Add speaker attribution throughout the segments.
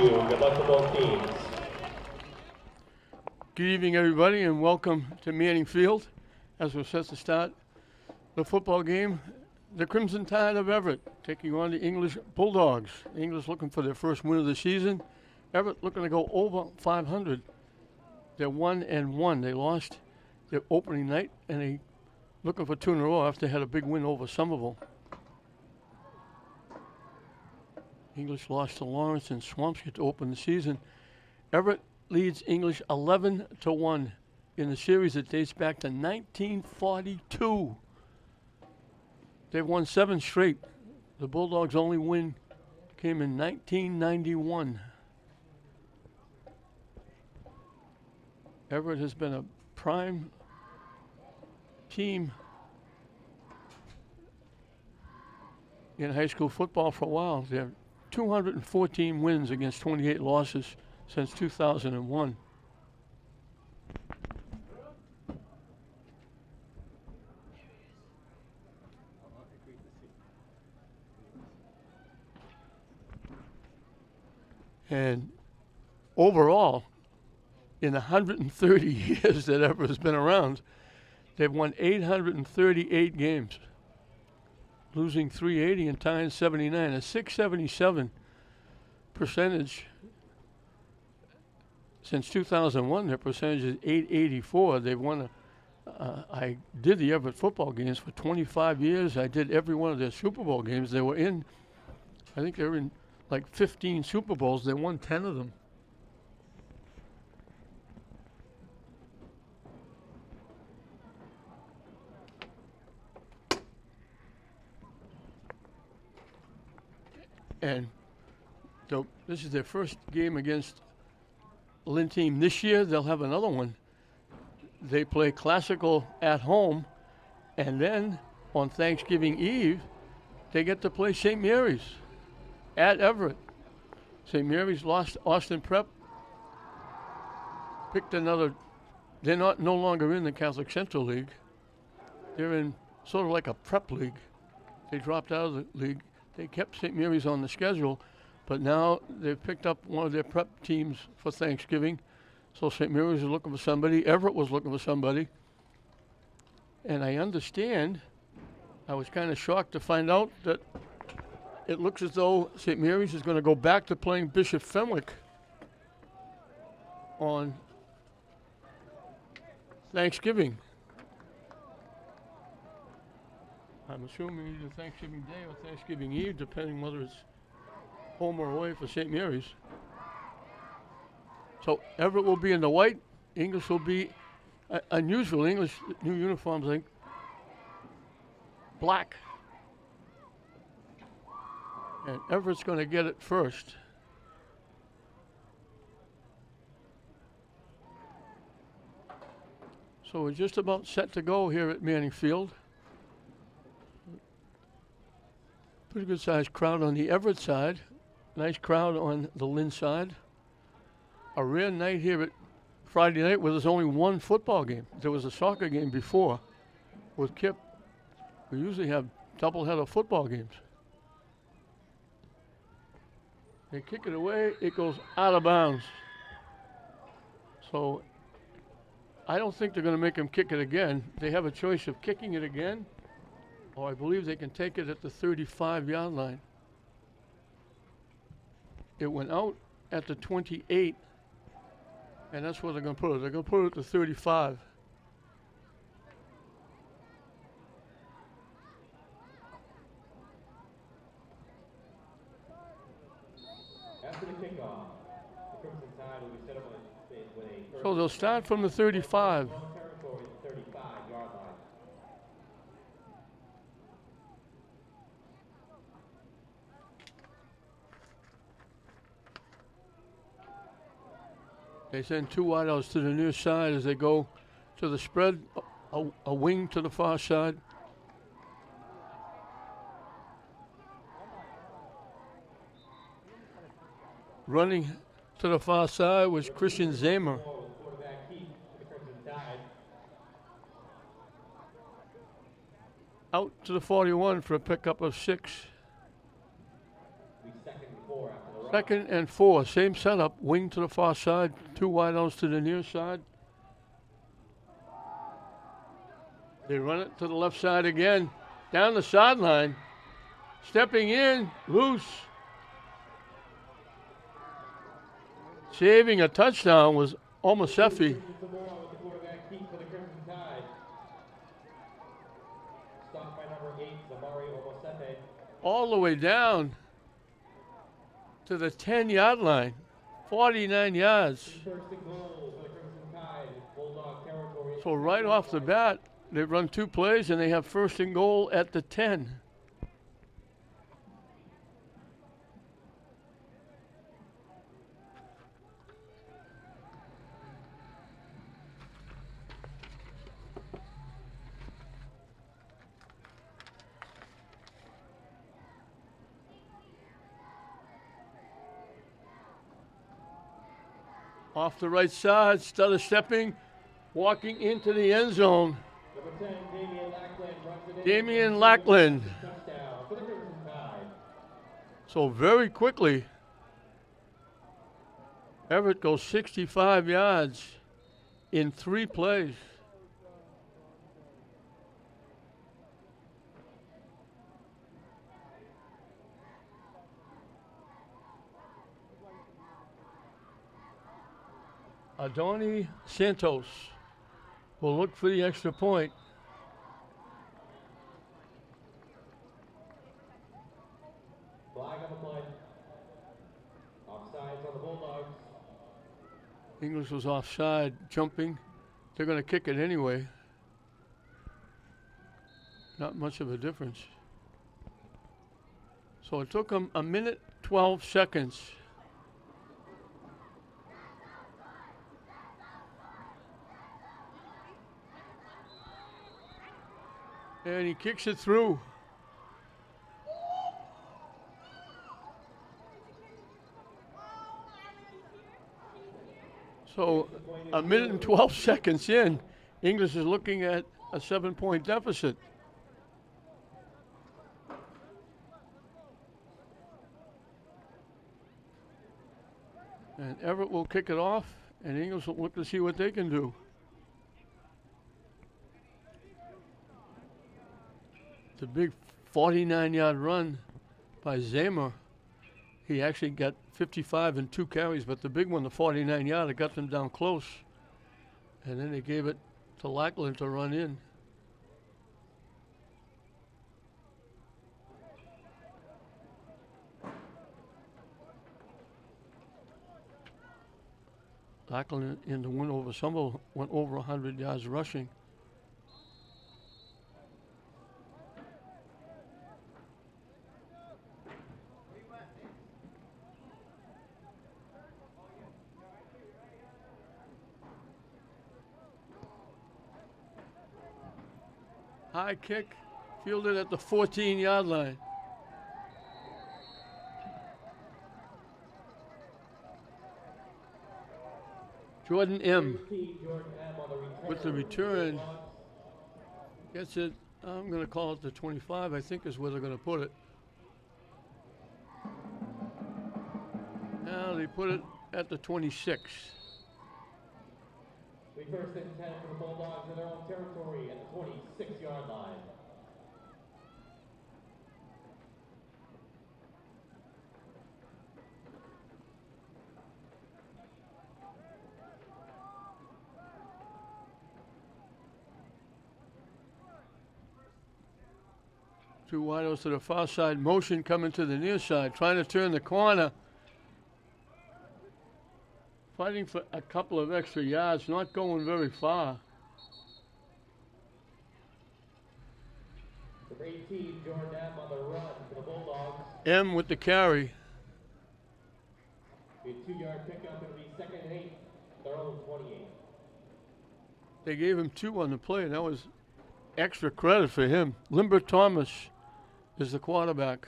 Speaker 1: you. Good luck to both teams.
Speaker 2: Good evening, everybody, and welcome to Manning Field as we're set to start the football game. The Crimson Tide of Everett taking on the English Bulldogs. The English looking for their first win of the season. Everett looking to go over 500. They're 1-1. They lost their opening night, and they looking for 2 in a row after they had a big win over Somerville. English lost to Lawrence and Swampscott to open the season. Everett leads English 11-1 in the series that dates back to 1942. They've won 7 straight. The Bulldogs' only win came in 1991. Everett has been a prime team in high school football for a while. They have 214 wins against 28 losses since 2001. And overall, in 130 years that Everett has been around, they've won 838 games, losing 380 and tying 79. A 677 percentage. Since 2001, their percentage is 884. They've won I did the Everett football games for 25 years. I did every one of their Super Bowl games. They were in, I think they were in like 15 Super Bowls. They won 10 of them. And so this is their first game against Lynn team this year. They'll have another one. They play Classical at home, and then on Thanksgiving Eve, they get to play St. Mary's at Everett. St. Mary's lost Austin Prep, picked another. They're no longer in the Catholic Central League. They're in sort of like a prep league. They dropped out of the league. They kept St. Mary's on the schedule, but now they've picked up one of their prep teams for Thanksgiving. So St. Mary's is looking for somebody. Everett was looking for somebody. And I understand, I was kind of shocked to find out that it looks as though St. Mary's is going to go back to playing Bishop Fenwick on Thanksgiving. I'm assuming either Thanksgiving Day or Thanksgiving Eve, depending whether it's home or away for St. Mary's. So Everett will be in the white. English will be unusual. English new uniforms, I think, black. And Everett's going to get it first. So we're just about set to go here at Manning Field. Pretty good sized crowd on the Everett side. Nice crowd on the Lynn side. A rare night here at Friday night where there's only one football game. There was a soccer game before with Kip. We usually have doubleheader football games. They kick it away, it goes out of bounds. So I don't think they're going to make him kick it again. They have a choice of kicking it again, or I believe they can take it at the 35-yard line. It went out at the 28, and that's where they're going to put it. They're going to put it at the 35.
Speaker 1: After the kickoff, the Crimson Tide will be set up with a
Speaker 2: So they'll start from the 35.
Speaker 1: territory 35-yard line.
Speaker 2: They send 2 wideouts to the near side as they go to the spread, a wing to the far side. Running to the far side was Christian Zamer.
Speaker 1: Quarterback Keith for the Crimson Tide.
Speaker 2: Out to the 41 for a pickup of 6.
Speaker 1: Be second and 4 after the
Speaker 2: Second and 4, same setup, wing to the far side, 2 wideouts to the near side. They run it to the left side again, down the sideline, stepping in, loose. Saving a touchdown was Omosefi. All the way down to the 10-yard line, 49 yards. So right off the bat, they run 2 plays and they have first and goal at the 10. Off the right side, stutter stepping, walking into the end zone. Damian Lackland. So very quickly, Everett goes 65 yards in 3 plays. Adoni Santos will look for the extra point.
Speaker 1: Flag on the play. Offsides on the Bulldogs.
Speaker 2: English was offside, jumping. They're going to kick it anyway. Not much of a difference. So it took them 1:12 seconds. And he kicks it through. So 1:12 seconds in, English is looking at a 7-point deficit. And Everett will kick it off, and English will look to see what they can do. The big 49-yard run by Zamer. He actually got 55 and 2 carries, but the big one, the 49-yarder, got them down close. And then they gave it to Lackland to run in. Lackland in the win over Summerville went over 100 yards rushing. High kick, fielded at the 14-yard line. Jordan M. with the return gets it. I'm going to call it the 25, I think is where they're going to put it. Now they put it at the 26.
Speaker 1: The first and 10 for the Bulldogs in their own territory at the 26-yard line.
Speaker 2: Two wideouts to the far side, motion coming to the near side, trying to turn the corner. Fighting for a couple of extra yards, not going very far.
Speaker 1: Number 18, Jordan M on the run for the Bulldogs.
Speaker 2: M with the carry.
Speaker 1: A 2-yard pickup, it'll be second and 8, their own 28.
Speaker 2: They gave him 2 on the play, and that was extra credit for him. Limber Thomas is the quarterback.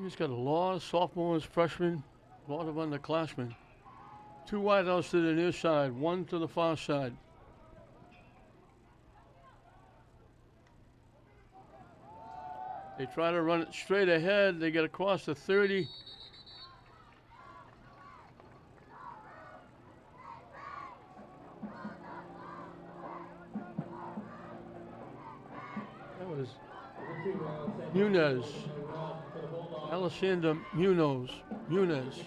Speaker 2: He's got a lot of sophomores, freshmen, a lot of underclassmen. 2 wideouts to the near side, 1 to the far side. They try to run it straight ahead. They get across the 30. That was Munez. Alessandro Munoz. Munez.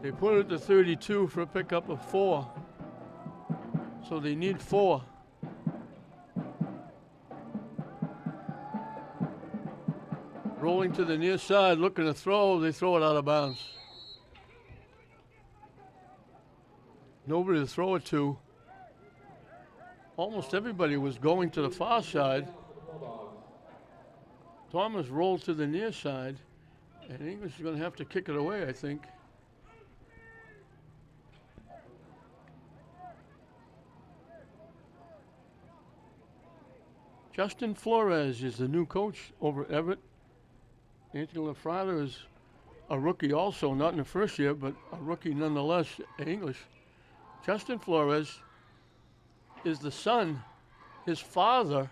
Speaker 2: They put it to 32 for a pickup of 4. So they need 4. Rolling to the near side, looking to throw, they throw it out of bounds. Nobody to throw it to. Almost everybody was going to the far side. Thomas rolled to the near side, and English is going to have to kick it away, I think. Justin Flores is the new coach over at Everett. Anthony LaFrada is a rookie also, not in the first year, but a rookie nonetheless, English. Justin Flores is the son. His father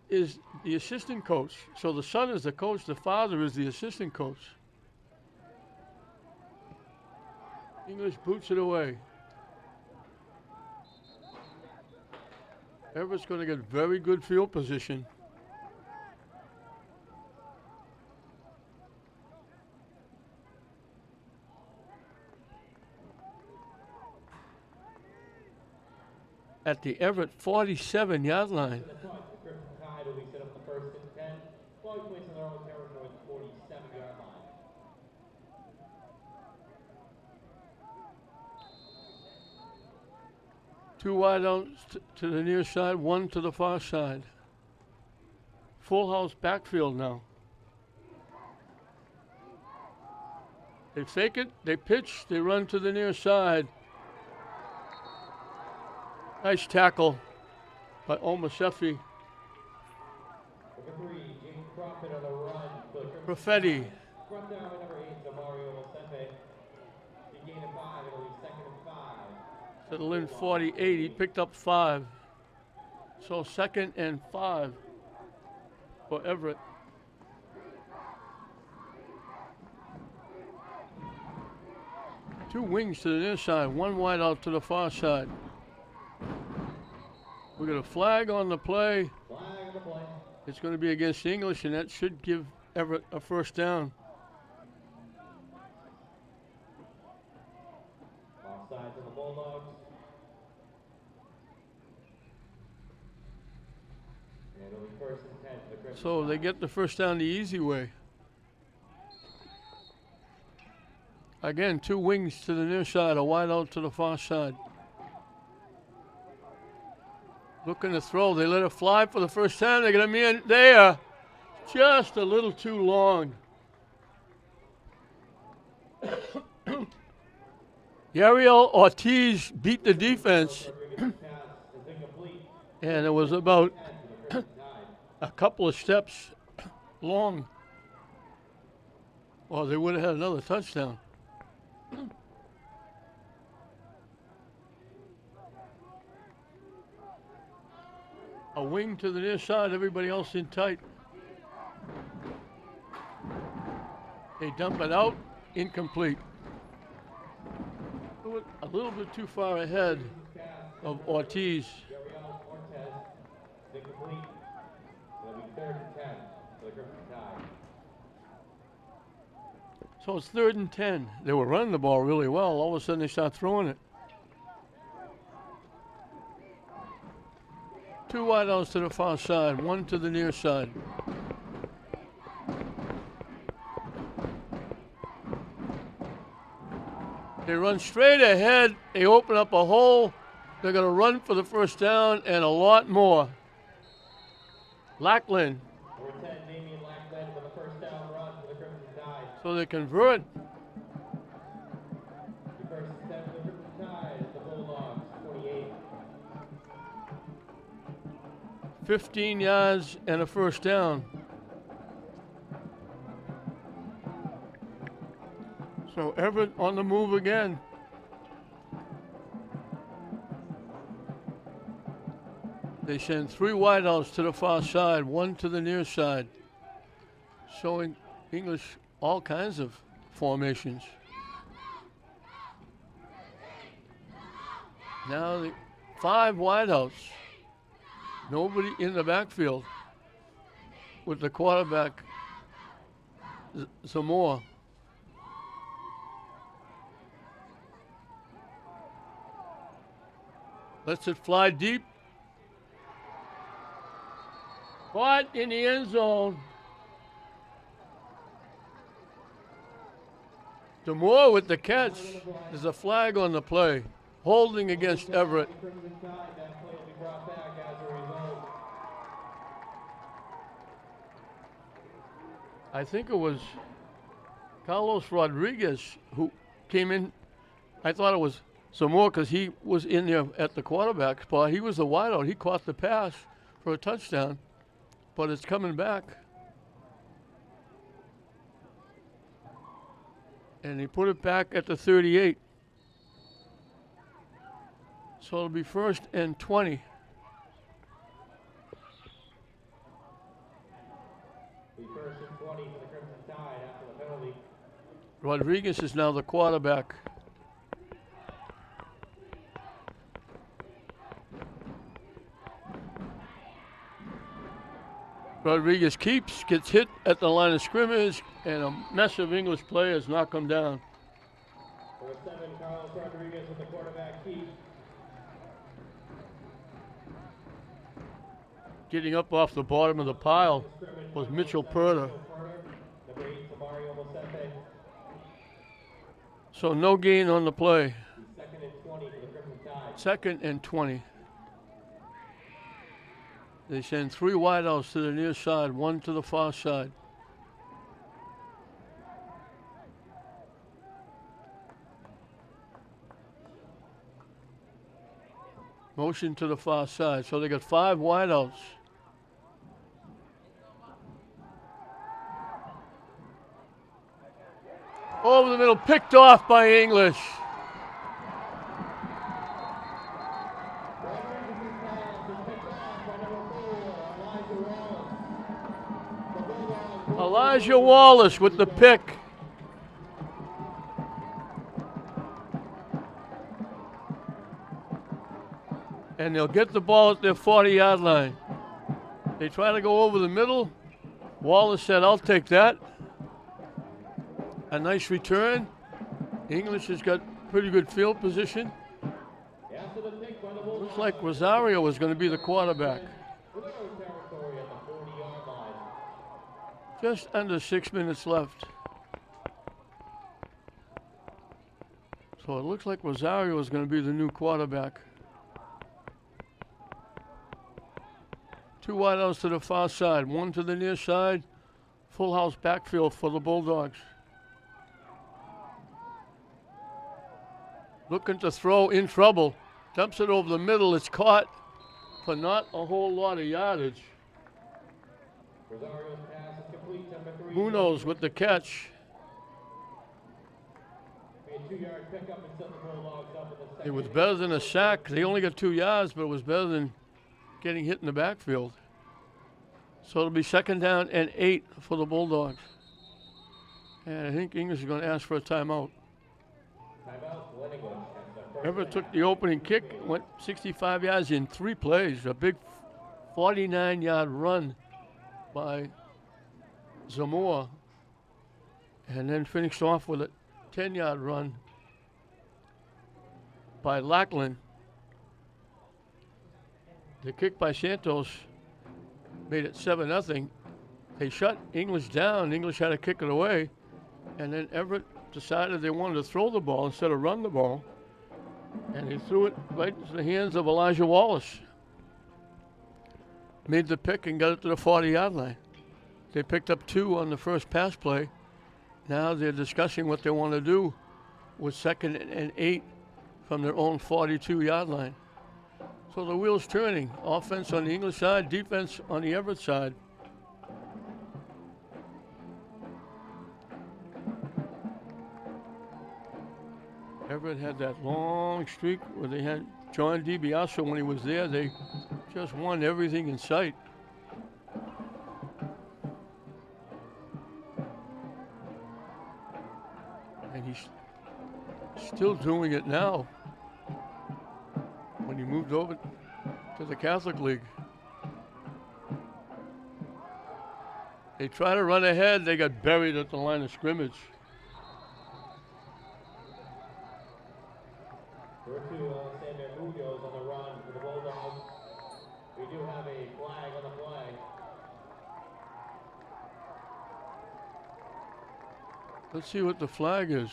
Speaker 2: is the assistant coach. So the son is the coach, the father is the assistant coach. English boots it away. Everett's going to get very good field position. At the Everett 47-yard line. Two wide out to the near side, one to the far side. Full house backfield now. They fake it, they pitch, they run to the near side. Nice tackle by Omasefi. Perfetti. Settle in 48, he picked up 5. So 2nd and 5 for Everett. Two wings to the near side, one wide out to the far side. We got a flag on the play. It's going to be against English, and that should give Everett a first down.
Speaker 1: Offside to the Bulldogs. And it'll be 1st and 10 for the Crimson.
Speaker 2: So they get the first down the easy way. Again, two wings to the near side, a wide out to the far side. Looking to throw. They let it fly for the first time. They're going to be in there. Just a little too long. Yariel Ortiz beat the defense. And it was about a couple of steps long. Well, they would have had another touchdown. A wing to the near side, everybody else in tight. They dump it out, incomplete. A little bit too far ahead of Ortiz. So it's 3rd and 10. They were running the ball really well. All of a sudden they start throwing it. Two wideouts to the far side, one to the near side. They run straight ahead. They open up a hole. They're going to run for the first down and a lot more. Lackland. So they convert. 15 yards and a first down. So Everett on the move again. They send 3 wideouts to the far side, 1 to the near side, showing English all kinds of formations. Now 5 wideouts, nobody in the backfield with the quarterback Zamora. Lets it fly deep. Caught in the end zone. Zamora with the catch. There's a flag on the play. Holding against Everett. I think it was Carlos Rodriguez who came in. I thought it was Zamora because he was in there at the quarterback spot. He was the wideout. He caught the pass for a touchdown, but it's coming back. And he put it back at the 38. So it'll be 1st and 20.
Speaker 1: First and 20 for the Crimson Tide after the penalty.
Speaker 2: Rodriguez is now the quarterback. Rodriguez gets hit at the line of scrimmage, and a mess of English players knock him down.
Speaker 1: Number 7, Carlos Rodriguez with the quarterback keep.
Speaker 2: Getting up off the bottom of the pile was Mitchell Purder.
Speaker 1: Number 8, Mario Mosete.
Speaker 2: So no gain on the play.
Speaker 1: 2nd and 20 for the Crimson Tide.
Speaker 2: 2nd and 20. They send 3 wideouts to the near side, 1 to the far side. Motion to the far side. So they got 5 wideouts. Over the middle, picked off by English. Elijah Wallace with the pick. And they'll get the ball at their 40-yard line. They try to go over the middle. Wallace said, "I'll take that." A nice return. English has got pretty good field position. Looks like Rosario was going to be the quarterback. Just under 6 minutes left. So it looks like Rosario is going to be the new quarterback. 2 wideouts to the far side, 1 to the near side. Full house backfield for the Bulldogs. Looking to throw, in trouble. Dumps it over the middle. It's caught for not a whole lot of yardage.
Speaker 1: Rosario's pass is complete. Number 3.
Speaker 2: Munoz with the catch.
Speaker 1: A 2-yard pickup and set the Bulldogs up in the 2nd.
Speaker 2: It was better than a sack. They only got 2 yards, but it was better than getting hit in the backfield. So it'll be 2nd down and 8 for the Bulldogs. And I think English is going to ask for a timeout. Everett took the opening kick, went 65 yards in 3 plays. A big 49-yard run by Zamora. And then finished off with a 10-yard run by Lackland. The kick by Santos made it 7-0. They shut English down. English had to kick it away. And then Everett decided they wanted to throw the ball instead of run the ball. And he threw it right into the hands of Elijah Wallace. Made the pick and got it to the 40-yard line. They picked up 2 on the first pass play. Now they're discussing what they want to do with 2nd and 8 from their own 42-yard line. So the wheel's turning. Offense on the English side, defense on the Everett side. Everett had that long streak where they had John DiBiase, when he was there, they just won everything in sight. And he's still doing it now when he moved over to the Catholic League. They try to run ahead. They got buried at the line of scrimmage.
Speaker 1: On the run for the Bulldogs. We do have a flag on the play.
Speaker 2: Let's see what the flag is.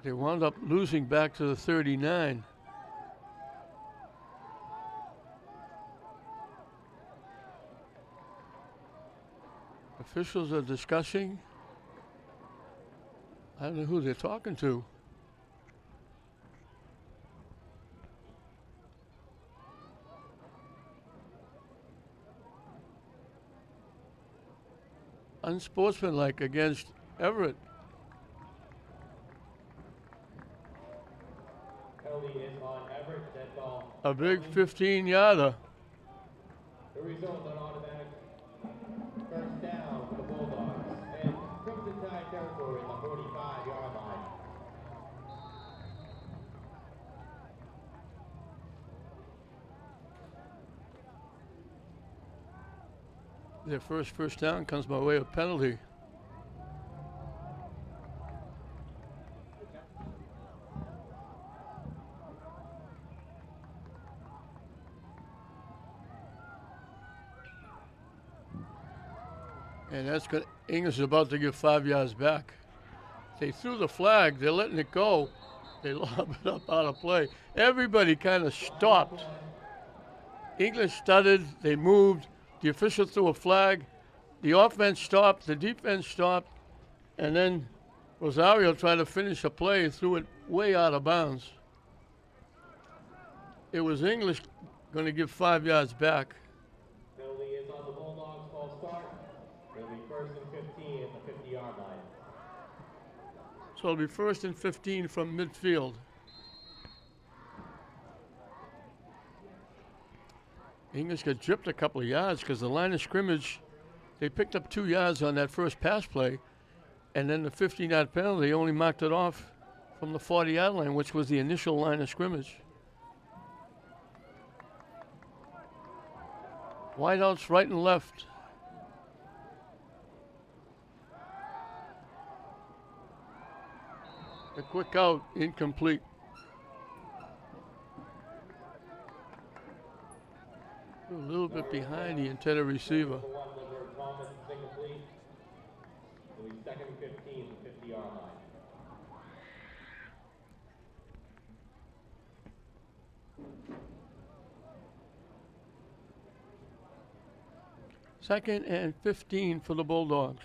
Speaker 2: They wound up losing back to the 39. Officials are discussing. I don't know who they're talking to. Unsportsmanlike against Everett.
Speaker 1: Penalty is on Everett. Dead ball.
Speaker 2: A big 15-yarder.
Speaker 1: The result, an automatic first down for the Bulldogs. And Crimson Tide territory in the 45-yard line.
Speaker 2: Their first down comes by way of penalty. And that's good. English is about to give 5 yards back. They threw the flag. They're letting it go. They lob it up out of play. Everybody kind of stopped. English stuttered. They moved. The official threw a flag. The offense stopped. The defense stopped. And then Rosario tried to finish a play and threw it way out of bounds. It was English going to give 5 yards back.
Speaker 1: Penalty is on the Bulldogs. False start. It'll be first and 15 at the 50-yard line.
Speaker 2: So it'll be first and 15 from midfield. English got gypped a couple of yards because the line of scrimmage, they picked up 2 yards on that first pass play, and then the 15-yard penalty, they only marked it off from the 40-yard line, which was the initial line of scrimmage. Wideouts right and left. A quick out, incomplete. A little bit behind the intended receiver.
Speaker 1: Thomas is incomplete. It'll be second and 15 at the 50-yard line.
Speaker 2: Second and 15 for the Bulldogs.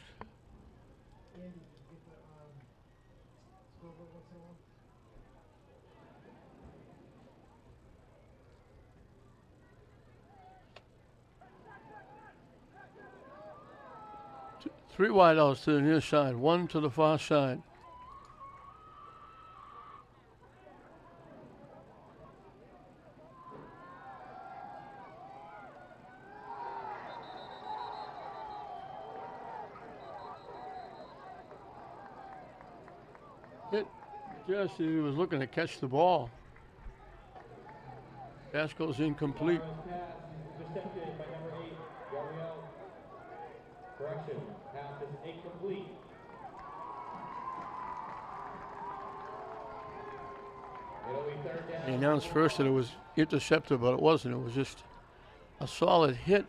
Speaker 2: Three wideouts to the near side, one to the far side. Hit just as he was looking to catch the ball. Pass goes incomplete.
Speaker 1: Intercepted by number 8, Gabriel. Correction, pass is incomplete. It'll be third down.
Speaker 2: He announced first that it was intercepted, but it wasn't. It was just a solid hit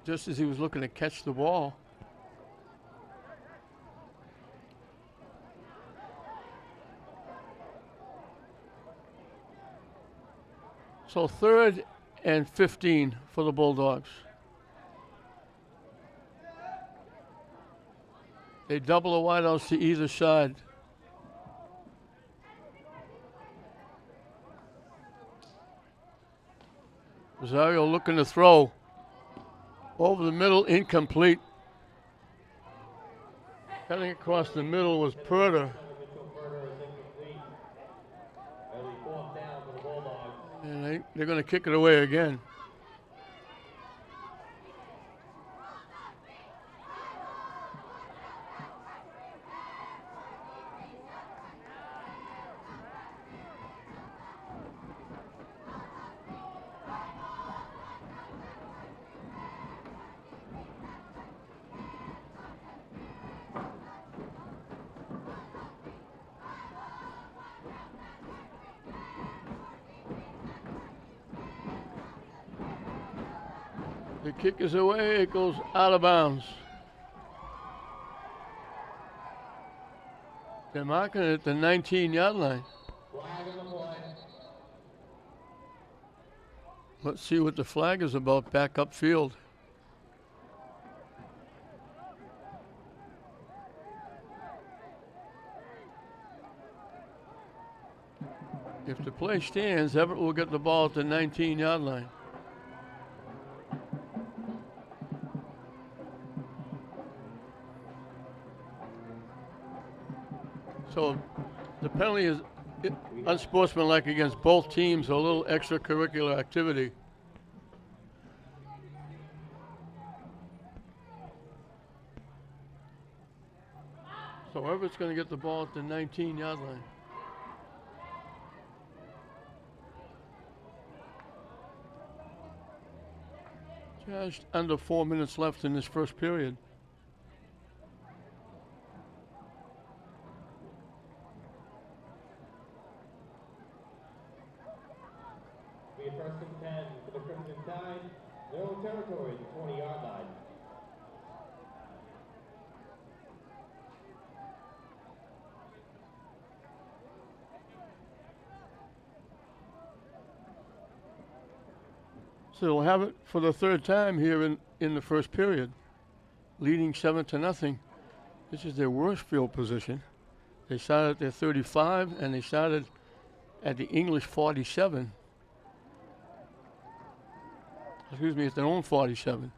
Speaker 2: just as he was looking to catch the ball. So third and 15 for the Bulldogs. They double the wideouts to either side. Rosario looking to throw. Over the middle, incomplete. Cutting across the middle was Purder. And they're going to kick it away again. The kick is away, it goes out of bounds. They're marking it at the 19-yard line.
Speaker 1: Flag on the play.
Speaker 2: Let's see what the flag is about back upfield. If the play stands, Everett will get the ball at the 19-yard line. So the penalty is unsportsmanlike against both teams, a little extracurricular activity. So Everett's going to get the ball at the 19-yard line. Just under 4 minutes left in this first period.
Speaker 1: Be a 1st and 10 for the Crimson Tide. Their own territory, the 20-yard line.
Speaker 2: So they'll have it for the third time here in the first period, leading 7-0. This is their worst field position. They started at their 35 and they started at the English 47. Excuse me, it's their own 47.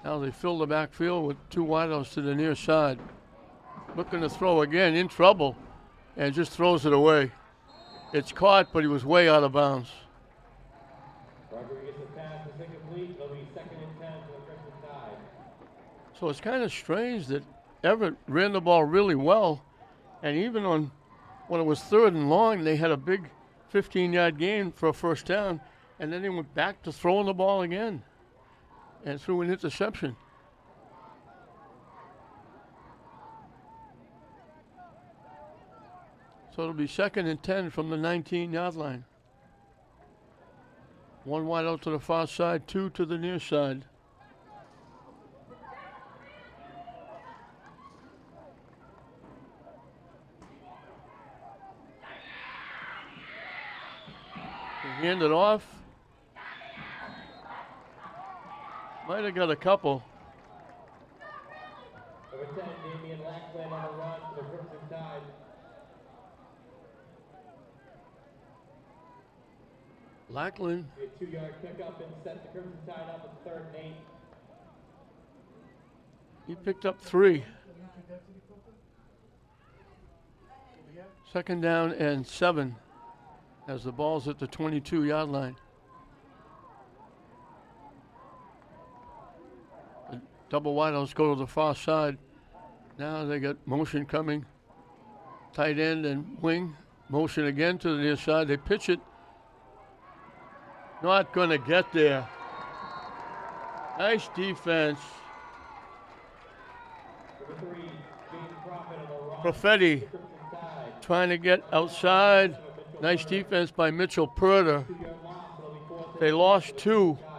Speaker 2: Now they fill the backfield with two wideouts to the near side. Looking to throw again, in trouble, and just throws it away. It's caught, but he was way out of bounds.
Speaker 1: Rodriguez pass is incomplete. It'll be 2nd and 10 for the Crimson Tide.
Speaker 2: So it's kind of strange that Everett ran the ball really well, and even on when it was 3rd and long, they had a big 15-yard gain for a first down, and then they went back to throwing the ball again and threw an interception. So it'll be 2nd and 10 from the 19-yard line. One wide out to the far side, two to the near side. They hand it off. Might have got a couple.
Speaker 1: Number 10, Damian Lackland on the run for the Crimson Tide.
Speaker 2: Lackland.
Speaker 1: A 2-yard pickup and set the Crimson Tide up at 3rd and 8.
Speaker 2: He picked up 3. 2nd down and 7 as the ball's at the 22-yard line. The double wideouts go to the far side. Now they got motion coming. Tight end and wing. Motion again to the near side. They pitch it. Not going to get there. Nice defense.
Speaker 1: Number 3, James Prophet on the run.
Speaker 2: Profetti
Speaker 1: Crimson Tide.
Speaker 2: trying to get outside. Nice defense by Mitchell Purder.
Speaker 1: 2-yard loss. It'll be 4th and
Speaker 2: They lost 2.
Speaker 1: Tide.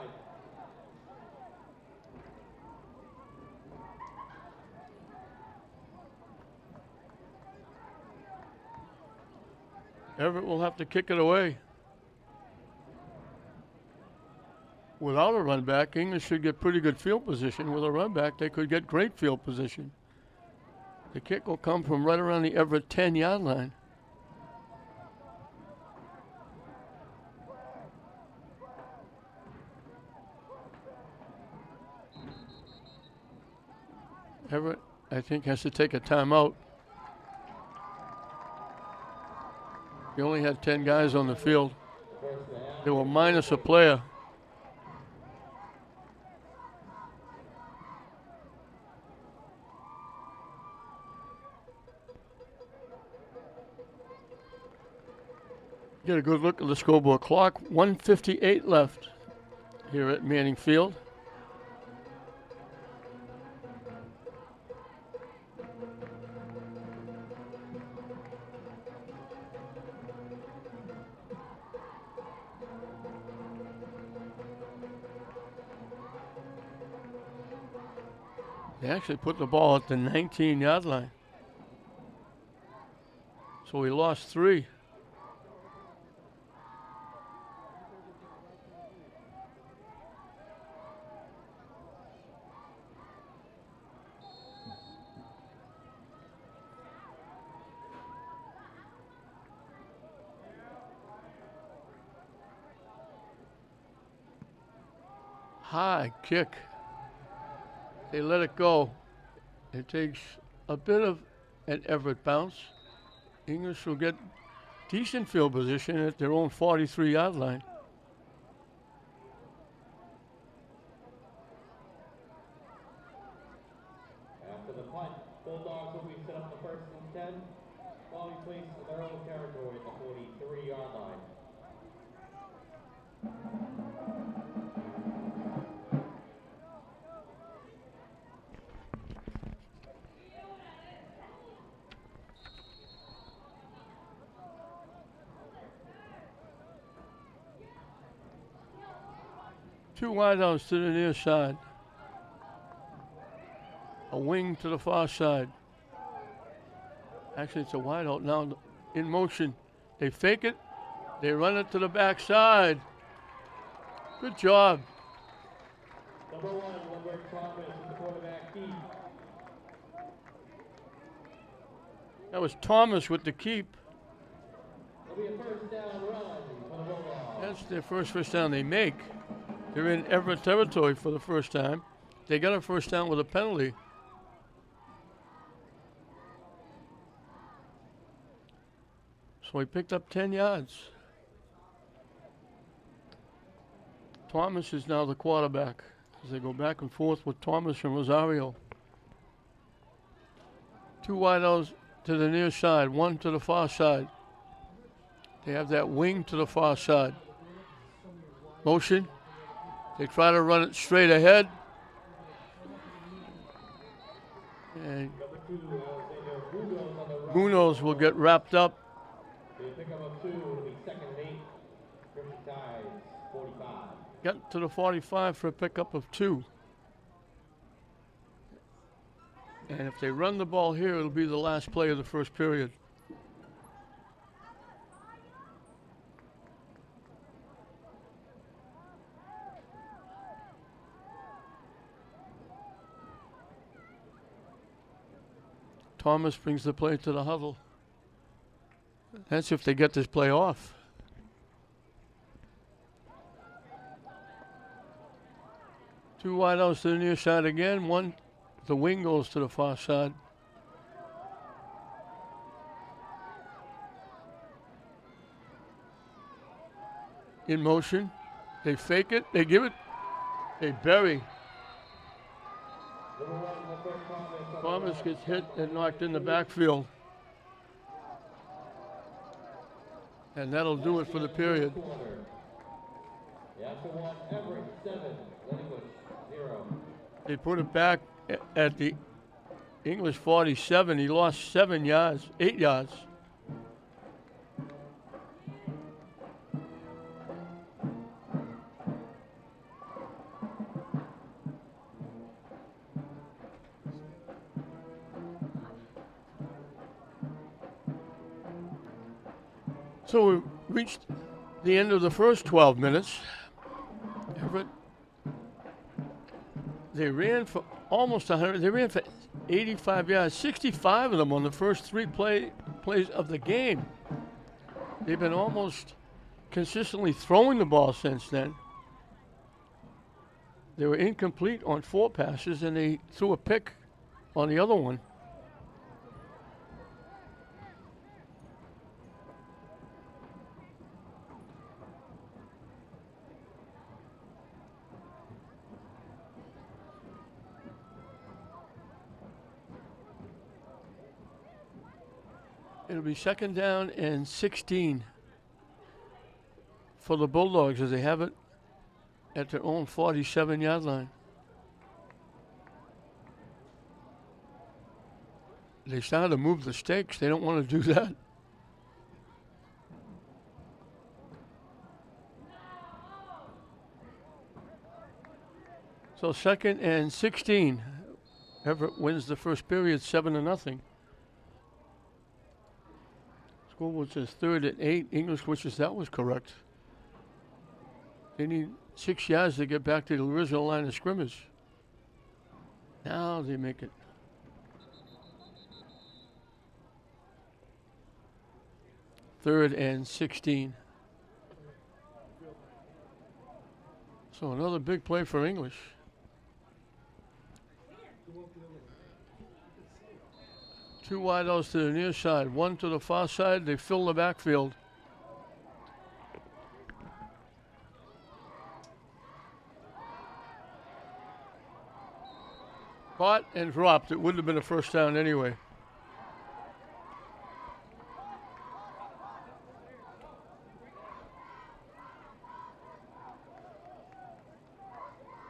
Speaker 2: Everett will have to kick it away. Without a run back, English should get pretty good field position. With a run back, they could get great field position. The kick will come from right around the Everett 10-yard line. Everett, I think, has to take a timeout. He only had 10 guys on the field.
Speaker 1: First down.
Speaker 2: They were minus a player. Get a good look at the scoreboard clock. 1:58 left here at Manning Field. They actually put the ball at the 19-yard line. So we lost 3. High kick. They let it go. It takes a bit of an Everett bounce. English will get decent field position at their own 43-yard line.
Speaker 1: After the punt, Bulldogs will be set up the first and 10. Ball be placed in their own territory at the 43-yard line.
Speaker 2: Two wideouts to the near side. A wing to the far side. Actually, it's a wideout now in motion. They fake it. They run it to the backside. Good job.
Speaker 1: Number 1, Lindbergh Thomas is the quarterback keep.
Speaker 2: That was Thomas with the keep.
Speaker 1: It'll be a first down run for the Bulldogs.
Speaker 2: That's their first down they make. They're in Everett territory for the first time. They got a first down with a penalty. So he picked up 10 yards. Thomas is now the quarterback as they go back and forth with Thomas and Rosario. Two wideouts to the near side, one to the far side. They have that wing to the far side. Motion. They try to run it straight ahead. And
Speaker 1: Number 2, Munoz on the run.
Speaker 2: Munoz will get wrapped up.
Speaker 1: They pick up a 2, it'll be second and 8. Griffin Tides, 45.
Speaker 2: Got to the 45 for a pickup of 2. And if they run the ball here, it'll be the last play of the first period. Thomas brings the play to the huddle. That's if they get this play off. Two wideouts to the near side again. One, the wing goes to the far side. In motion. They fake it. They give it. They bury.
Speaker 1: Number 1, Lindbergh Thomas.
Speaker 2: Thomas gets hit and knocked in the backfield. And that'll do it for the period.
Speaker 1: The after 1, Everett 7, English 0.
Speaker 2: They put it back at the English 47. He lost 8 yards. So we reached the end of the first 12 minutes. Everett, they ran for almost 100. They ran for 85 yards, 65 of them on the first 3 plays of the game. They've been almost consistently throwing the ball since then. They were incomplete on 4 passes, and they threw a pick on the other one. It'll be 2nd down and 16 for the Bulldogs as they have it at their own 47-yard line. They started to move the stakes. They don't want to do that. So 2nd and 16. Everett wins the first period 7-0. Schoolwood says 3rd and 8. English wishes that was correct. They need 6 yards to get back to the original line of scrimmage. Now they make it. Third and 16. So another big play for English. Two wideouts to the near side, one to the far side. They fill the backfield. Caught and dropped. It wouldn't have been a first down anyway.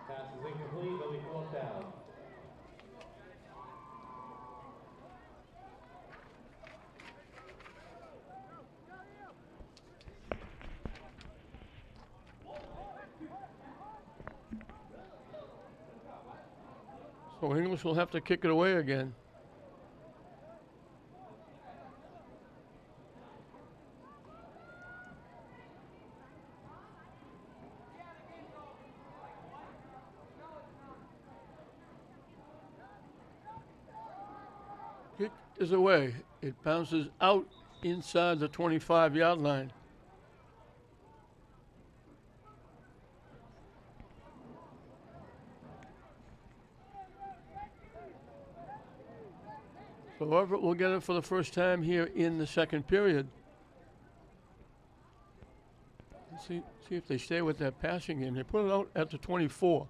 Speaker 1: Pass is incomplete. It'll be 4th down.
Speaker 2: So English will have to kick it away again. Kick is away. It bounces out inside the 25-yard line. So Everett will get it for the first time here in the 2nd period. Let's see if they stay with that passing game. They put it out at the 24.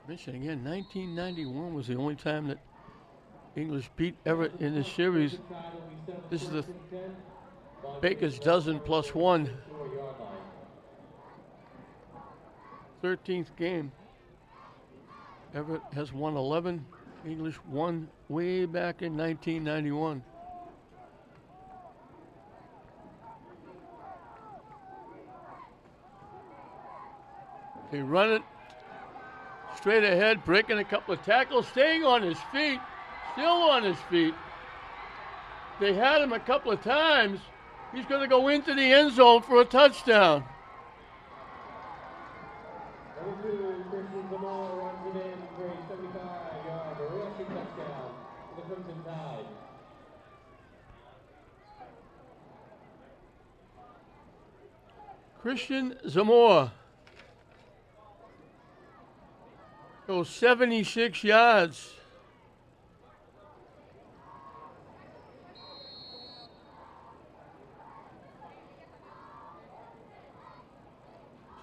Speaker 2: Mention again, 1991 was the only time that English beat Everett in this series. This is the Baker's dozen plus one. 13th game. Everett has won 11. English won way back in 1991. They run it straight ahead, breaking a couple of tackles, staying on his feet, still on his feet. They had him a couple of times. He's going to go into the end zone for a touchdown.
Speaker 1: Christian Zamora runs it in for a 75-yard rushing touchdown for the Crimson Tide.
Speaker 2: Christian Zamora goes 76 yards.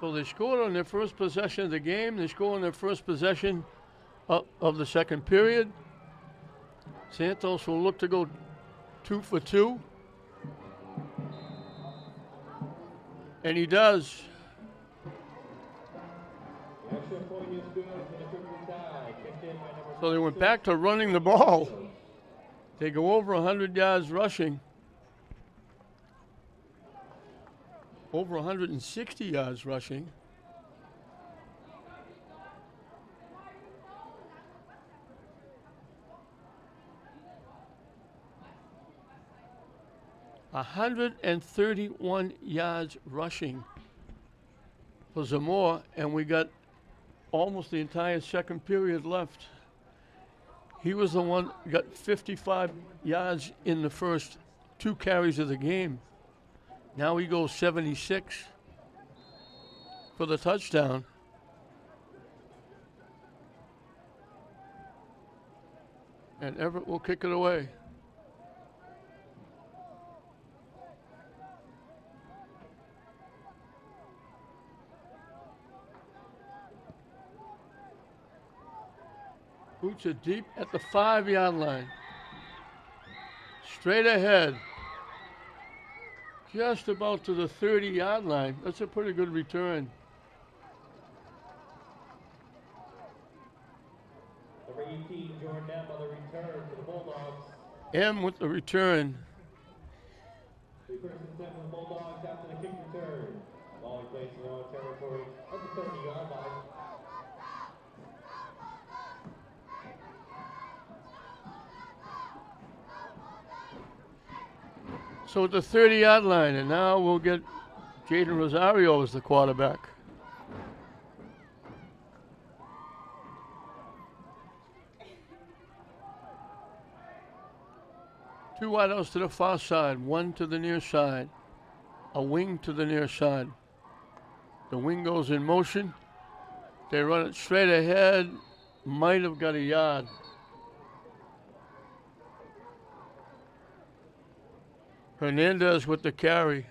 Speaker 2: So they scored on their first possession of the game. They scored on their first possession of the 2nd period. Santos will look to go 2 for 2. And he does.
Speaker 1: The extra point is good for the Crimson Tide. Kicked in by number
Speaker 2: So they went back to running the ball. They go over 100 yards rushing. Over 160 yards rushing. $131 yards rushing for Zamora, and we got almost the entire 2nd period left. He was the one who got 55 yards in the first 2 carries of the game. Now he goes 76 for the touchdown. And Everett will kick it away. Boots are deep at the 5-yard line. Straight ahead. Just about to the 30-yard line. That's a pretty good return.
Speaker 1: Number 18, Jordan M. on the return for the Bulldogs.
Speaker 2: M with the return.
Speaker 1: The first and 10 for the Bulldogs after the kick return. Ball in place in their own territory at the 30-yard line.
Speaker 2: So at the 30-yard line, and now we'll get Jaden Rosario as the quarterback. Two wideouts to the far side, one to the near side, a wing to the near side. The wing goes in motion. They run it straight ahead, might have got a yard. Hernandez with the carry.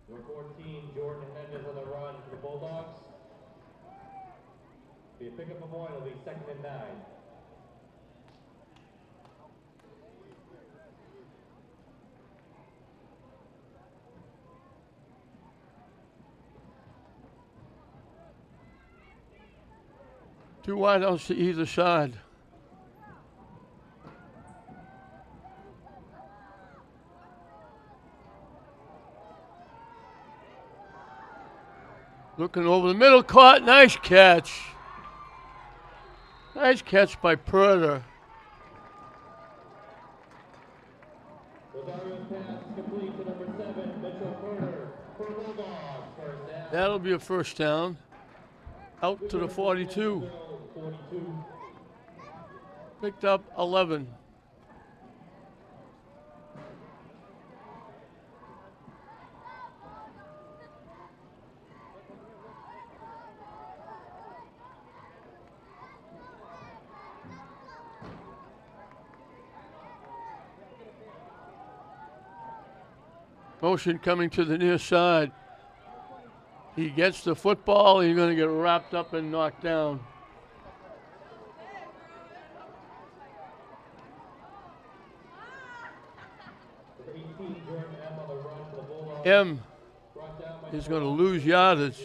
Speaker 1: Number 14, Jordan Hernandez on the run for the Bulldogs. Be a pickup of one, it'll be 2nd and 9.
Speaker 2: Two wideouts to either side. Looking over the middle, caught, nice catch. Nice catch by Purder.
Speaker 1: Rosario's pass is complete to number 7, Mitchell Purder for the Bulldogs. First down.
Speaker 2: That'll be a first down. Out to the 42.
Speaker 1: 42.
Speaker 2: Picked up 11. Motion coming to the near side. He gets the football, he's going to get wrapped up and knocked down. M is going to lose yardage.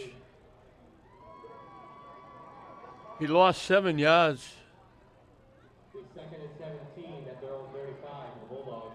Speaker 2: He lost 7 yards.
Speaker 1: 2nd and 17 at their own 35 for the Bulldogs.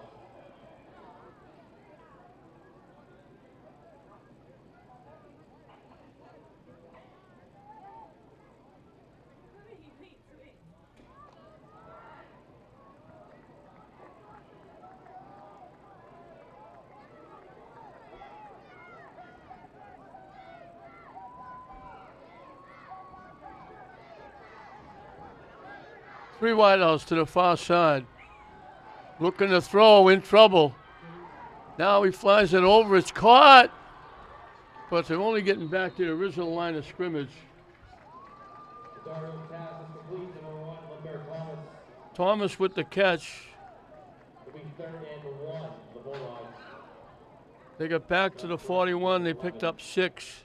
Speaker 2: Three wideouts to the far side. Looking to throw, in trouble. Now he flies it over, it's caught. But they're only getting back to the original line of scrimmage.
Speaker 1: Rosario's pass is complete to number 1, Lambert Thomas.
Speaker 2: Thomas with the catch.
Speaker 1: It'll be 3rd and 1 for the Bulldogs.
Speaker 2: They got back to the 41, they picked up 6.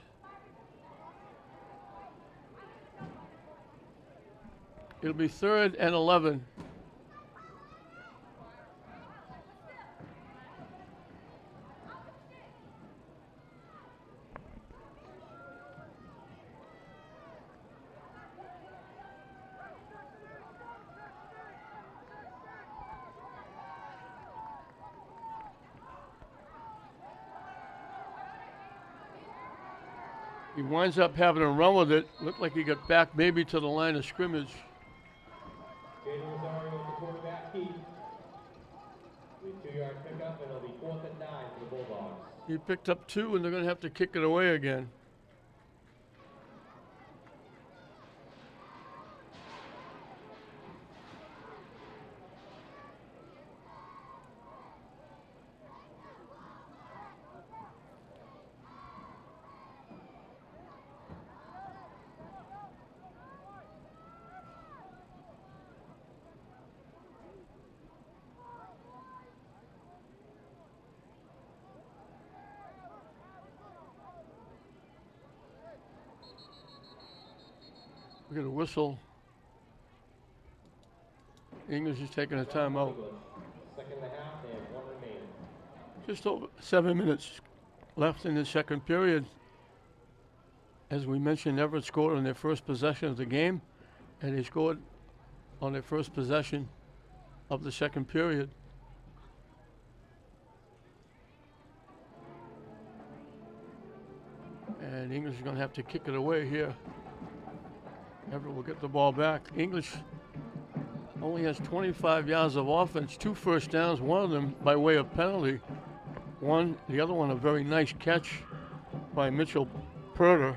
Speaker 2: It'll be 3rd and 11. He winds up having a run with it. Looked like he got back maybe to the line of scrimmage.
Speaker 1: Jaden Rosario with the quarterback key. 2-yard pickup, and it'll be 4th and 9 for the Bulldogs.
Speaker 2: He picked up 2, and they're going to have to kick it away again. We're going to whistle. English is taking a timeout.
Speaker 1: Second and a half, they have 1 remaining.
Speaker 2: Just over 7 minutes left in the second period. As we mentioned, Everett scored on their first possession of the game, and they scored on their first possession of the second period. And English is going to have to kick it away here. Everett will get the ball back. English only has 25 yards of offense, 2 first downs, one of them by way of penalty. The other one a very nice catch by Mitchell Purder.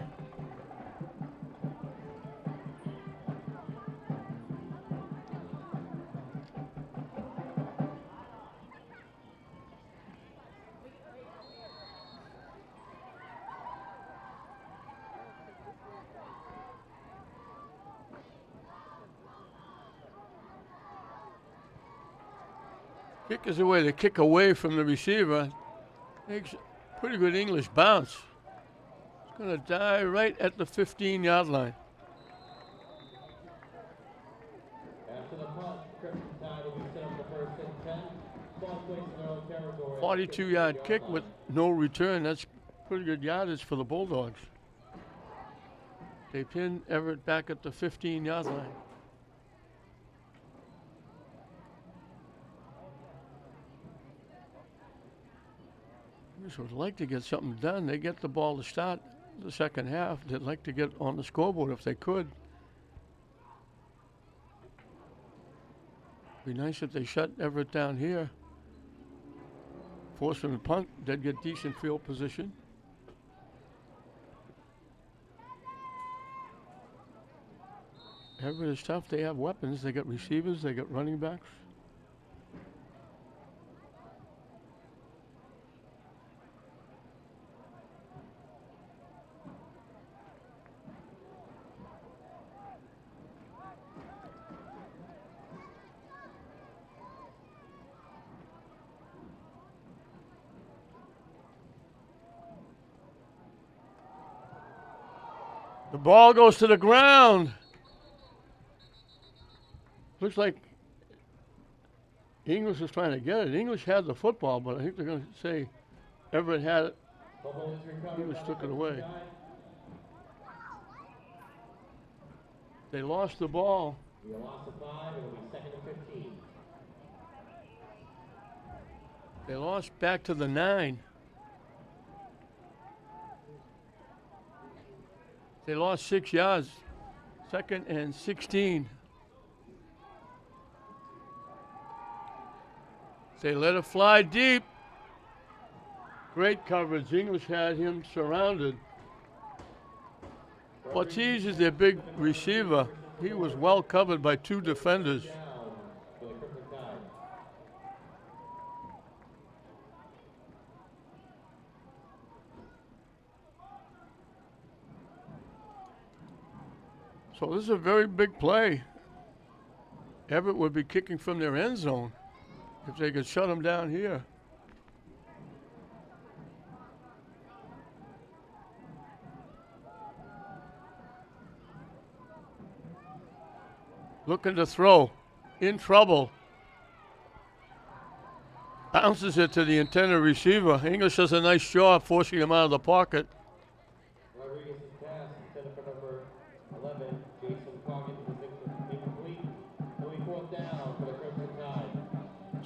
Speaker 2: Kick is away. They kick away from the receiver. Makes pretty good English bounce. It's going to die right at the 15-yard line.
Speaker 1: After the punt, Crimson Tide will be set up the first and 10. Ball placed in their own territory.
Speaker 2: 42-yard kick with no return. That's pretty good yardage for the Bulldogs. They pin Everett back at the 15-yard line. Would like to get something done. They get the ball to start the second half. They'd like to get on the scoreboard if they could. Be nice if they shut Everett down here. Force them to punt. They'd get decent field position. Everett is tough. They have weapons. They got receivers. They got running backs. The ball goes to the ground. Looks like English was trying to get it. English had the football, but I think they're going to say Everett had it. English took it away. They lost the ball.
Speaker 1: We lost the 5. It'll be second and 15.
Speaker 2: They lost back to the 9. They lost 6 yards. Second and 16. They let it fly deep. Great coverage. English had him surrounded. Ortiz is their big receiver. He was well covered by 2 defenders. So this is a very big play. Everett would be kicking from their end zone if they could shut them down here. Looking to throw. In trouble. Bounces it to the intended receiver. English does a nice job forcing him out of the pocket.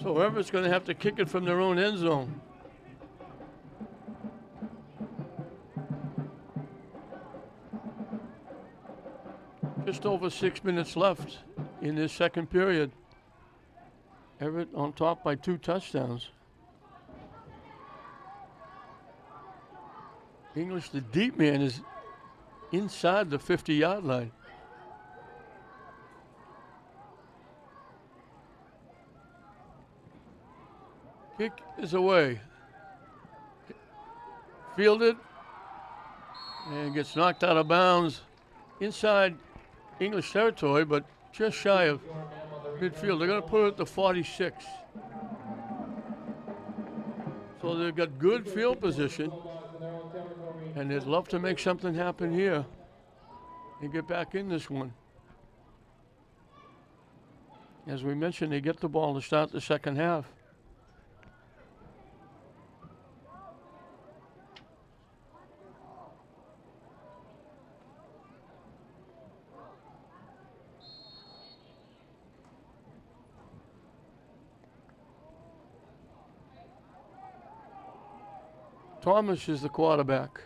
Speaker 2: So Everett's going to have to kick it from their own end zone. Just over 6 minutes left in this second period. Everett on top by 2 touchdowns. English, the deep man, is inside the 50-yard line. Kick is away. Fielded and gets knocked out of bounds inside English territory, but just shy of midfield. They're going to put it at the 46. So they've got good field position, and they'd love to make something happen here and get back in this one. As we mentioned, they get the ball to start the second half. Thomas is the quarterback.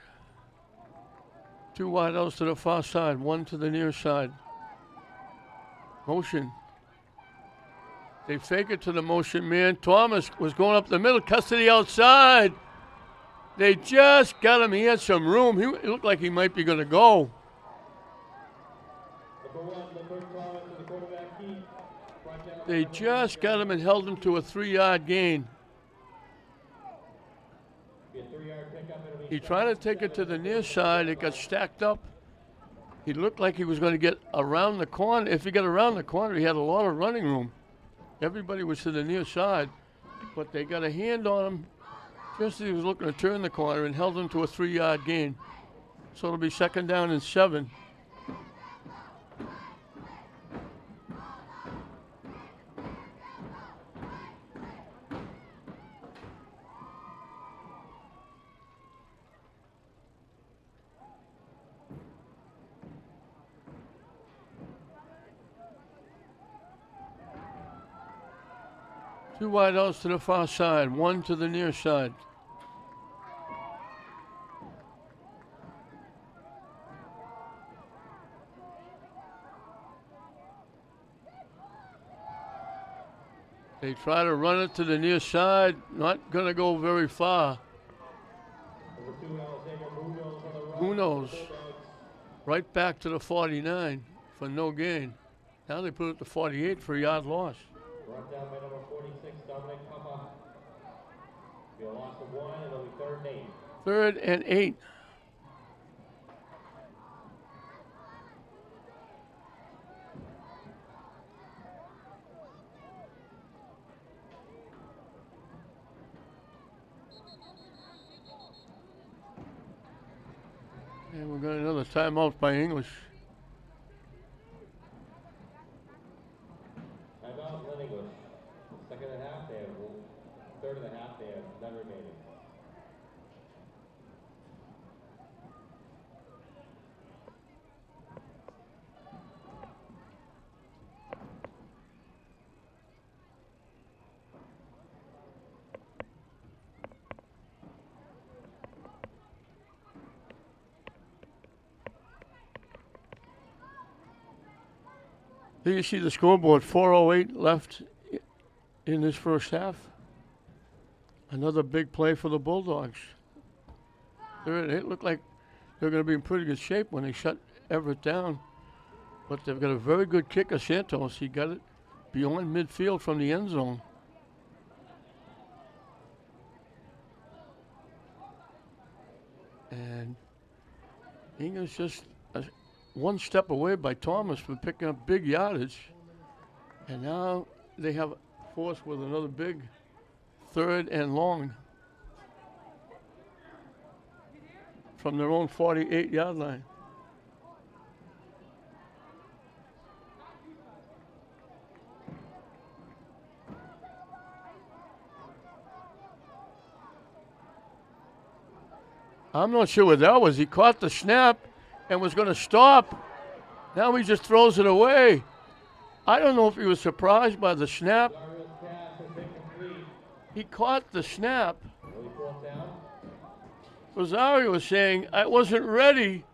Speaker 2: 2 wideouts to the far side, 1 to the near side. Motion. They fake it to the motion man. Thomas was going up the middle, cuts to the outside. They just got him. He had some room. He looked like he might be going to go. They just got him and held him to a 3-yard gain. He tried to take it to the near side. It got stacked up. He looked like he was going to get around the corner. If he got around the corner, he had a lot of running room. Everybody was to the near side, but they got a hand on him just as he was looking to turn the corner and held him to a 3-yard gain. So it'll be 2nd down and 7. Two wideouts to the far side, 1 to the near side. They try to run it to the near side, not going to go very far. Who knows? Right back to the 49 for no gain. Now they put it to 48 for a yard loss.
Speaker 1: Brought down by number 46, Dominic Papa. Be a loss of 1, it'll be 3rd and 8.
Speaker 2: 3rd and 8. And we're going another timeout by English.
Speaker 1: Timeout, English. 2nd and a half, they have 3rd and a half, they have none remaining.
Speaker 2: Here you see the scoreboard, 4:08 left in this first half. Another big play for the Bulldogs. It looked like they're going to be in pretty good shape when they shut Everett down. But they've got a very good kicker, Santos. He got it beyond midfield from the end zone. And English just one step away by Thomas for picking up big yardage. And now they have forced with another big 3rd and long from their own 48-yard line. I'm not sure what that was. He caught the snap and was going to stop. Now he just throws it away. I don't know if he was surprised by the snap. He caught the snap. Rosario was saying, I wasn't ready.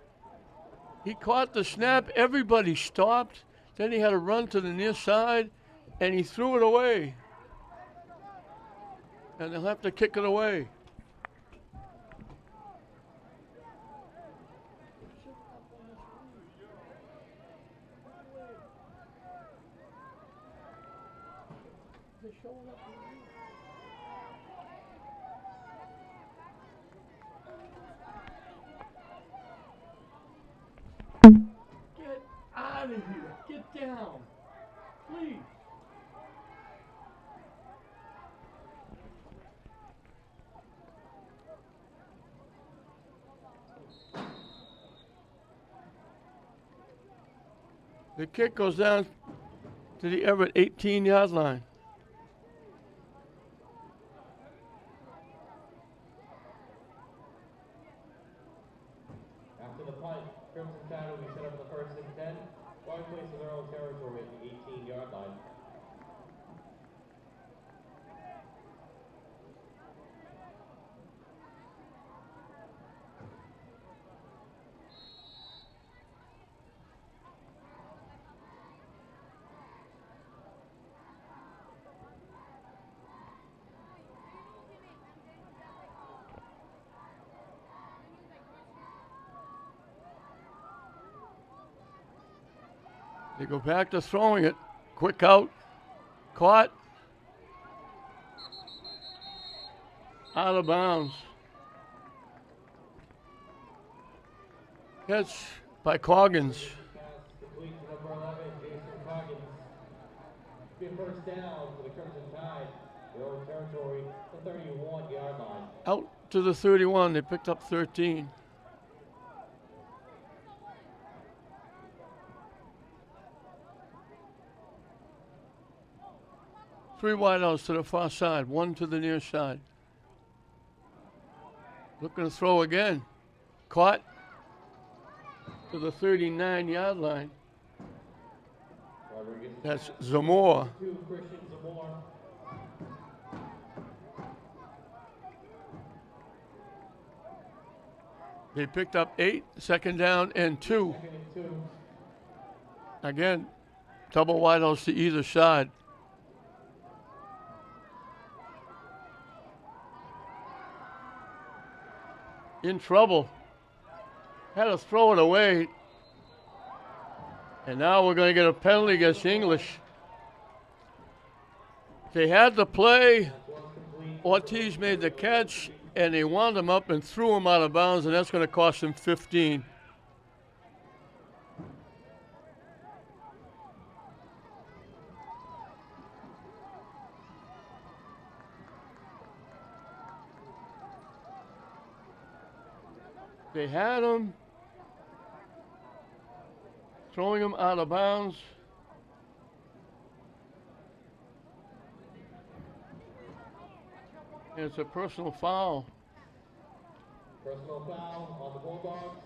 Speaker 2: He caught the snap. Everybody stopped. Then he had to run to the near side, and he threw it away. And they'll have to kick it away. Get out of here. Get down. Please. The kick goes down to the Everett 18-yard line.
Speaker 1: After the punt, Crimson Tide will be set up in the 1st and 10. Going place in their own territory at the 18-yard line.
Speaker 2: They go back to throwing it. Quick out. Caught. Out of bounds. Catch by Coggins.
Speaker 1: Pass complete to number 11, Jason Coggins. Be a 1st down for the Crimson Tide. Their own territory, the 31-yard line.
Speaker 2: Out to the 31. They picked up 13. Three wideouts to the far side, one to the near side. Looking to throw again. Caught to the 39-yard line. That's Zamora.
Speaker 1: Christian Zamora.
Speaker 2: They picked up 8, 2nd down and 2.
Speaker 1: 2nd and 2.
Speaker 2: Again, double wideouts to either side. In trouble. Had to throw it away. And now we're going to get a penalty against English. They had the play. Ortiz made the catch, and they wound him up and threw him out of bounds, and that's going to cost him 15. They had him, throwing him out of bounds. And it's a personal foul.
Speaker 1: Personal foul on the Bulldogs.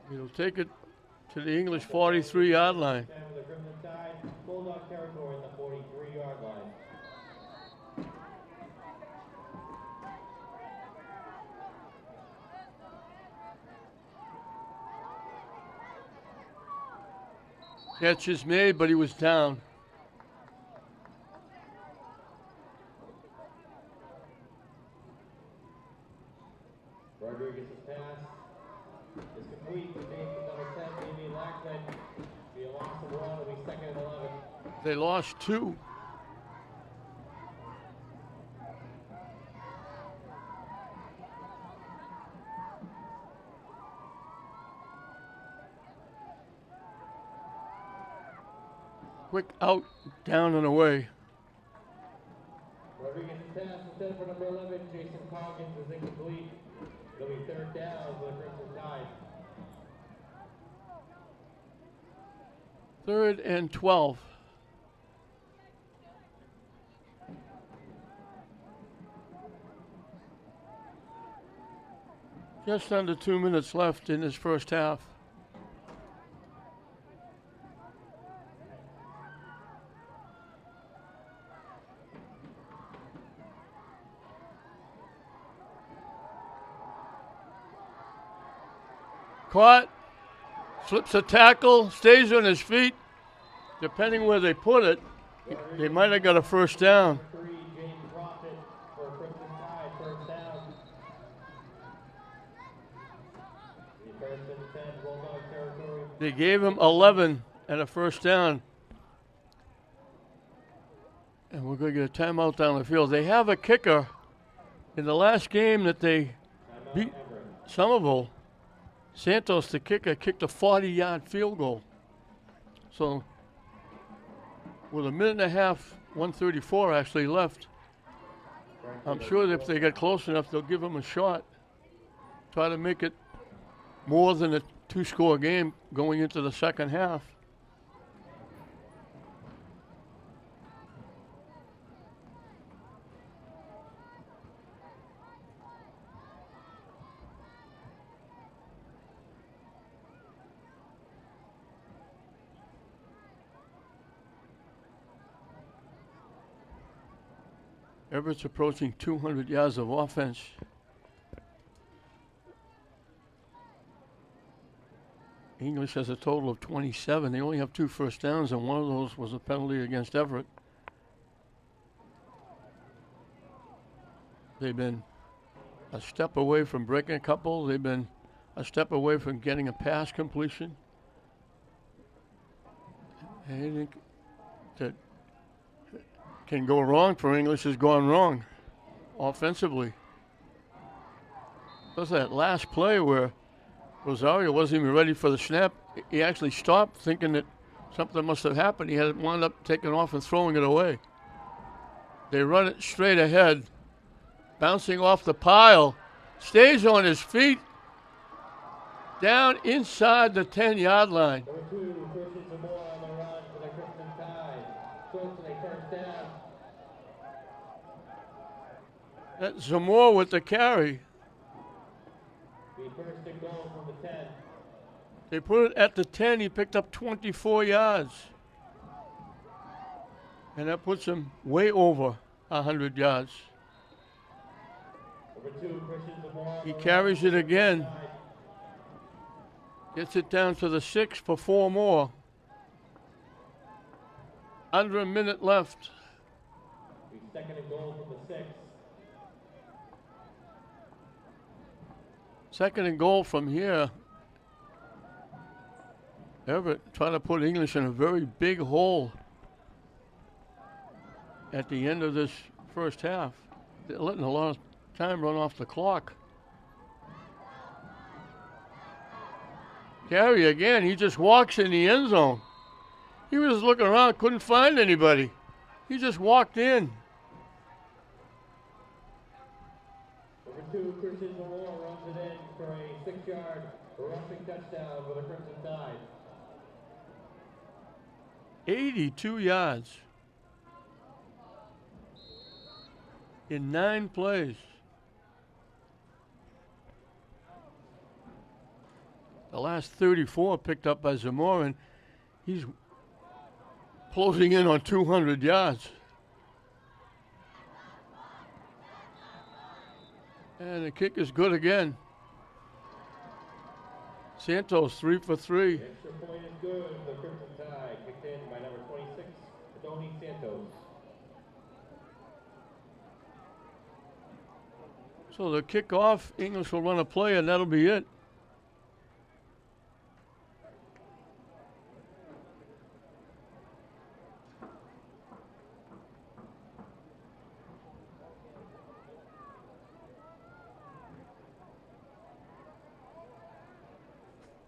Speaker 2: He'll take it to the English 43-yard line.
Speaker 1: The Crimson Tide, Bulldog territory in the 43-yard line.
Speaker 2: Catch is made, but he was down.
Speaker 1: Rodriguez's pass is complete to number 10, Davey Lackman. Be a loss of 1, it'll be 2nd and 11.
Speaker 2: They lost 2. Quick out, down and away.
Speaker 1: Rodriguez's pass instead for number 11, Jason Coggins, is incomplete. It'll be 3rd down for the Crimson Tide.
Speaker 2: 3rd and 12. Just under 2 minutes left in this first half. Caught, slips a tackle, stays on his feet. Depending where they put it, they might have got a 1st down.
Speaker 1: 3, James Profit for Crimson Tide, 1st down. The 1st and 10, Bulldog territory.
Speaker 2: They gave him 11 and a 1st down. And we're going to get a timeout down the field. They have a kicker in the last game that they beat Somerville. Santos, the kicker, kicked a 40-yard field goal. So with a minute and a half, 1:34 actually left, I'm sure that if they get close enough, they'll give him a shot. try to make it more than a two-score game going into the second half. Everett's approaching 200 yards of offense. English has a total of 27. They only have 2 first downs, and one of those was a penalty against Everett. They've been a step away from breaking a couple. They've been a step away from getting a pass completion. Anything that can go wrong for English has gone wrong offensively. There's that last play where Rosario wasn't even ready for the snap. He actually stopped thinking that something must have happened. He had wound up taking off and throwing it away. They run it straight ahead, bouncing off the pile, stays on his feet, down inside the 10-yard line.
Speaker 1: Number 2, Christian Zamora on the run for the Crimson Tide. Shorts and a first down.
Speaker 2: That's Zamora with the carry.
Speaker 1: The first and goal from the 10.
Speaker 2: They put it at the 10. He picked up 24 yards. And that puts him way over 100 yards.
Speaker 1: Number 2, Christian Zamora.
Speaker 2: He carries it again. Gets it down to the 6 for 4 more. Under a minute left.
Speaker 1: The second and goal from the 6.
Speaker 2: Second and goal from here. Everett trying to put English in a very big hole at the end of this first half. They're letting a lot of time run off the clock. Carey again, he just walks in the end zone. He was looking around, couldn't find anybody. He just walked in.
Speaker 1: Number 2, Christian Zamora runs it in for a 6-yard rushing touchdown for the Crimson Tide.
Speaker 2: 82 yards in 9 plays. The last 34 picked up by Zamora, and he's closing in on 200 yards. And the kick is good again. Santos 3 for 3.
Speaker 1: The extra point is good for the Crimson Tide. Kicked in by number 26, Tony Santos.
Speaker 2: So the kickoff, English will run a play, and that'll be it.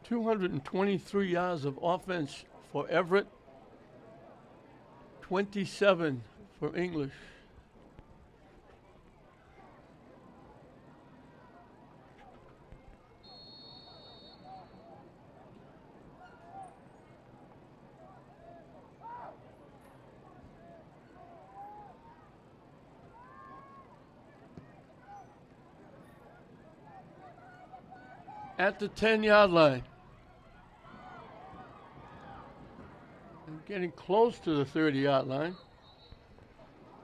Speaker 2: .223 yards of offense for Everett, 27 for English. At the 10-yard line. Getting close to the 30-yard line.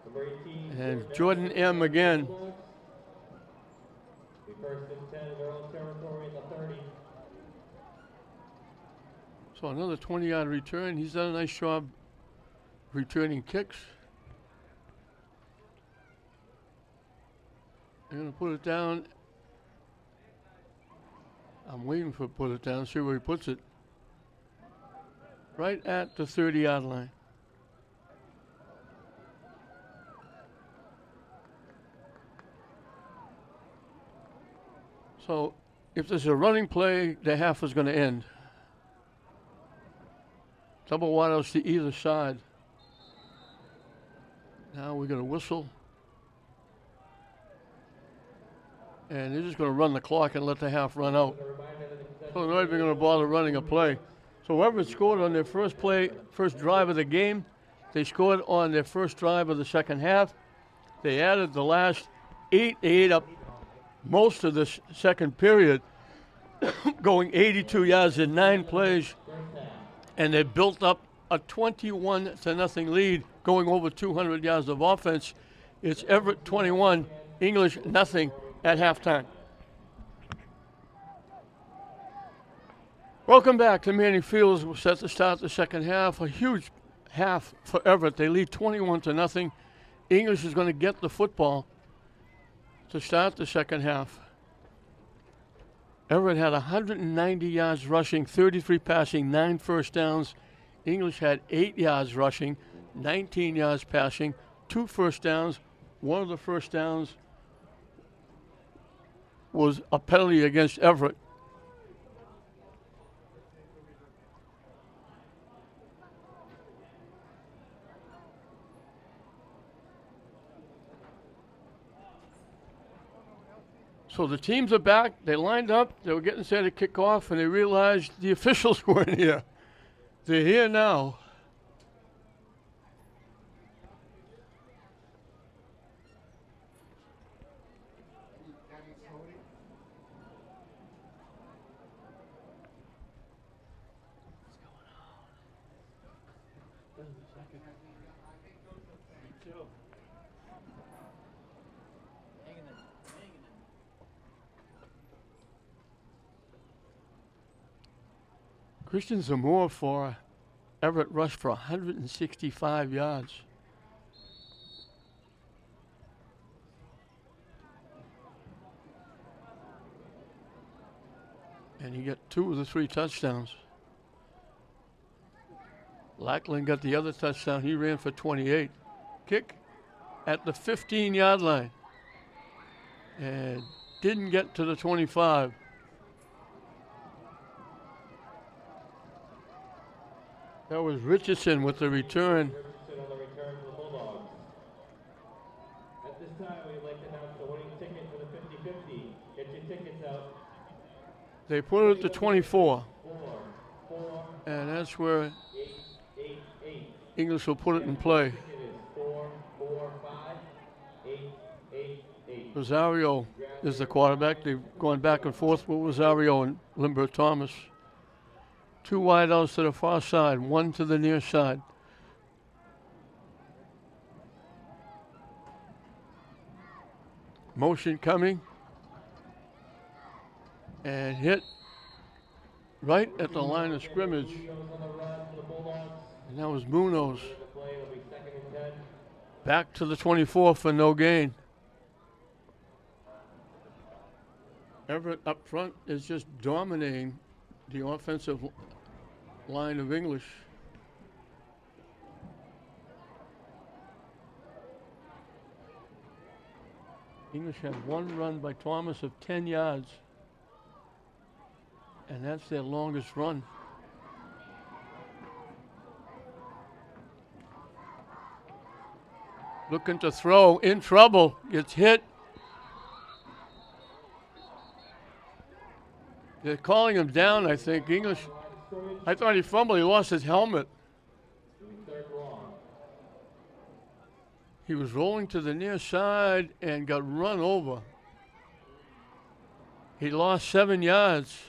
Speaker 1: Number 18,
Speaker 2: And Jordan M. again.
Speaker 1: The first and 10 in their own territory in the 30.
Speaker 2: So another 20-yard return. He's done a nice job returning kicks. They're going to put it down. I'm waiting for put it down, see where he puts it. Right at the 30-yard line. So if there's a running play, the half is going to end. Double wideouts to either side. Now we're going to whistle. And they're just going to run the clock and let the half run out. So they're not even going to bother running a play. So Everett scored on their first drive of the game. They scored on their first drive of the second half. They added the last 8. They ate up most of the second period, going 82 yards in 9 plays. And they built up a 21-0 lead, going over 200 yards of offense. It's Everett 21, English nothing at halftime. Welcome back to Manning Fields. We're set to start the second half. A huge half for Everett. They lead 21-0. English is going to get the football to start the second half. Everett had 190 yards rushing, 33 passing, 9 first downs. English had 8 yards rushing, 19 yards passing, 2 first downs. One of the first downs was a penalty against Everett. So the teams are back. They lined up. They were getting set to kick off, and they realized the officials weren't here. They're here now. Christian Zamora for Everett rushed for 165 yards. And he got 2 of the 3 touchdowns. Lackland got the other touchdown. He ran for 28. Kick at the 15-yard line. And didn't get to the 25. That was Richardson with the return.
Speaker 1: Richardson on the return for the Bulldogs. At this time, we'd like to announce the winning ticket for the 50-50. Get your tickets out.
Speaker 2: They put it at the 24.
Speaker 1: 4,
Speaker 2: And that's where
Speaker 1: 8, 8.
Speaker 2: English will put it in play.
Speaker 1: Ticket is 4, 4, 5, 8, 8, 8.
Speaker 2: Rosario is the quarterback. They've gone back and forth with Rosario and Limber Thomas. 2 wideouts to the far side, 1 to the near side. Motion coming. And hit right at the line of scrimmage. And that was Munoz. Back to the 24 for no gain. Everett up front is just dominating the offensive line of English. English had 1 run by Thomas of 10 yards. And that's their longest run. Looking to throw, in trouble, gets hit. They're calling him down, I think. English, I thought he fumbled. He lost his helmet. He was rolling to the near side and got run over. He lost 7 yards.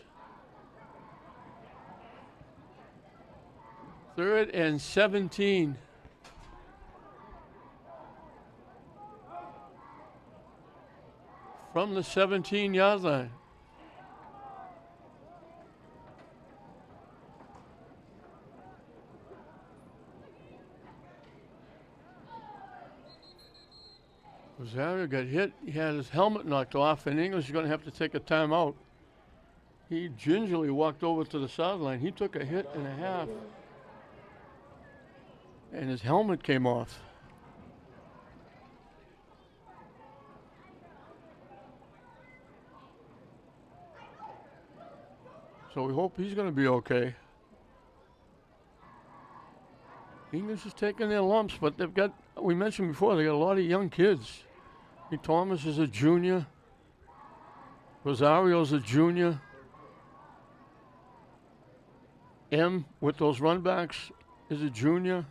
Speaker 2: 3rd and 17. From the 17-yard line. Rosario got hit. He had his helmet knocked off, and English is going to have to take a timeout. He gingerly walked over to the sideline. He took a hit and a half, and his helmet came off. So we hope he's going to be okay. English is taking their lumps, but they've got, we mentioned before, they got a lot of young kids. Thomas is a junior. Rosario's a junior. M with those run backs is a junior.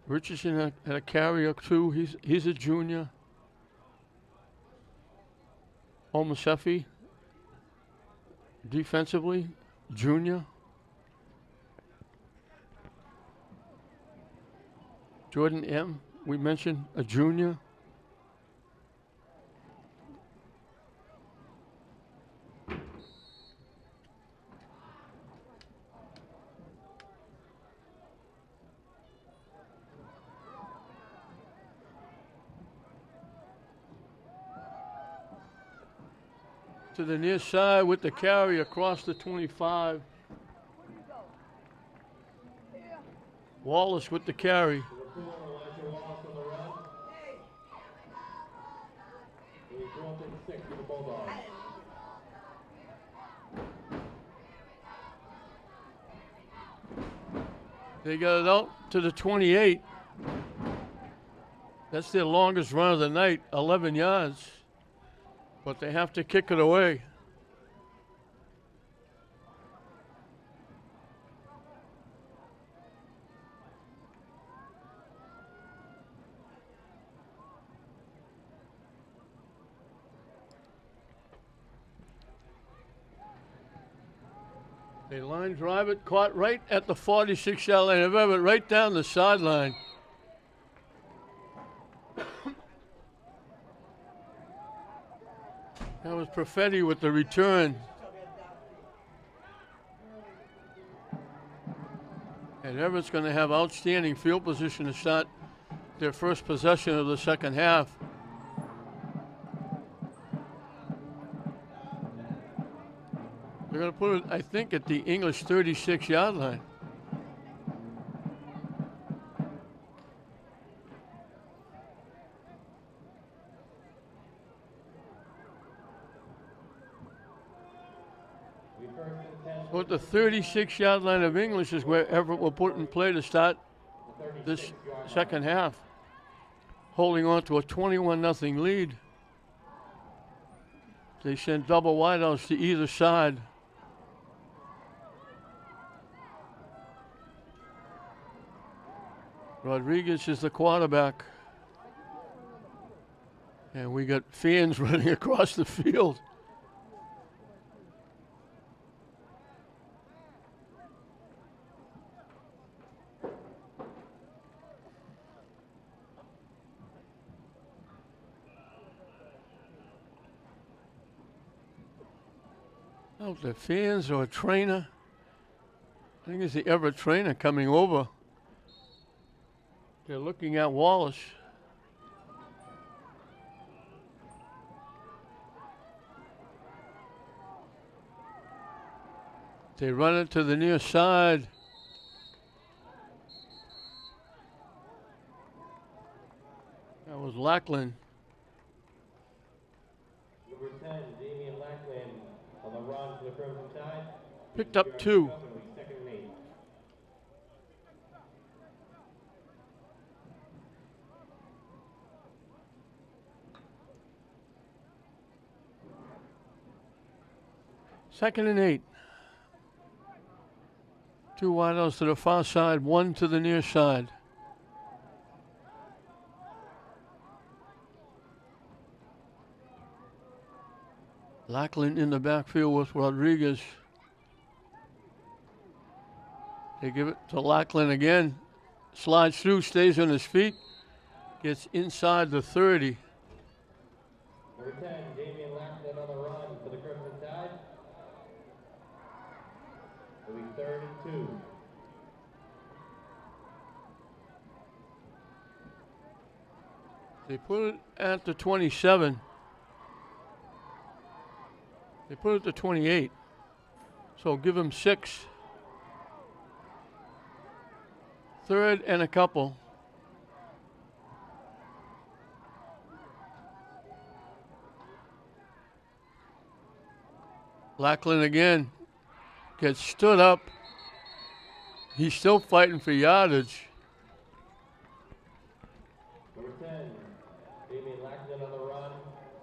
Speaker 2: Richardson had a carrier too. He's a junior. Omasefi, defensively, junior. Jordan M, we mentioned, a junior. To the near side with the carry across the 25. Wallace with the carry. They got it out to the 28. That's their longest run of the night, 11 yards. But they have to kick it away. They line drive it, caught right at the 46-yard line of Everett, right down the sideline. That was Perfetti with the return. And Everett's going to have outstanding field position to start their first possession of the second half. They're going to put it, I think, at the English 36-yard line. So at the 36-yard line of English is where Everett will put in play to start this second half, holding on to a 21-0 lead. They send double wideouts to either side. Rodriguez is the quarterback. And we got fans running across the field. Oh, the fans or a trainer. I think it's the Everett trainer coming over. They're looking at Wallace. They run it to the near side. That was Lackland.
Speaker 1: Number 10, Damian Lackland on the run to the Crimson Tide.
Speaker 2: Picked up 2.
Speaker 1: Second and 8.
Speaker 2: Second and 8. 2 wideouts to the far side, 1 to the near side. Lackland in the backfield with Rodriguez. They give it to Lackland again. Slides through, stays on his feet. Gets inside the 30.
Speaker 1: Number 10, Damian Lackland on the run for the Crimson Tide. It'll be 3rd and 2.
Speaker 2: They put it at the 27. They put it at the 28. So give him 6. 3rd and a couple. Lackland again gets stood up. He's still fighting for yardage.
Speaker 1: Number 10, Damian Lackland on the run.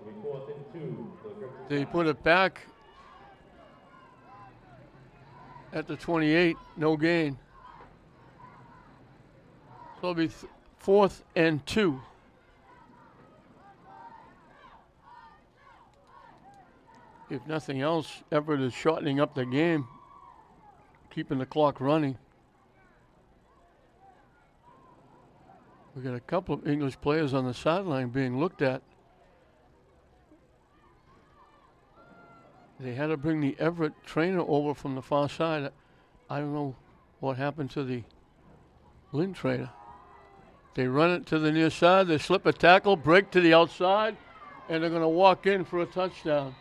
Speaker 1: It'll be 4th and 2 for the Crimson
Speaker 2: They
Speaker 1: Tide.
Speaker 2: put it back at the 28, no gain. So it'll be 4th and 2. If nothing else, Everett is shortening up the game, keeping the clock running. We got a couple of English players on the sideline being looked at. They had to bring the Everett trainer over from the far side. I don't know what happened to the Lynn trainer. They run it to the near side. They slip a tackle, break to the outside, and they're going to walk in for a touchdown.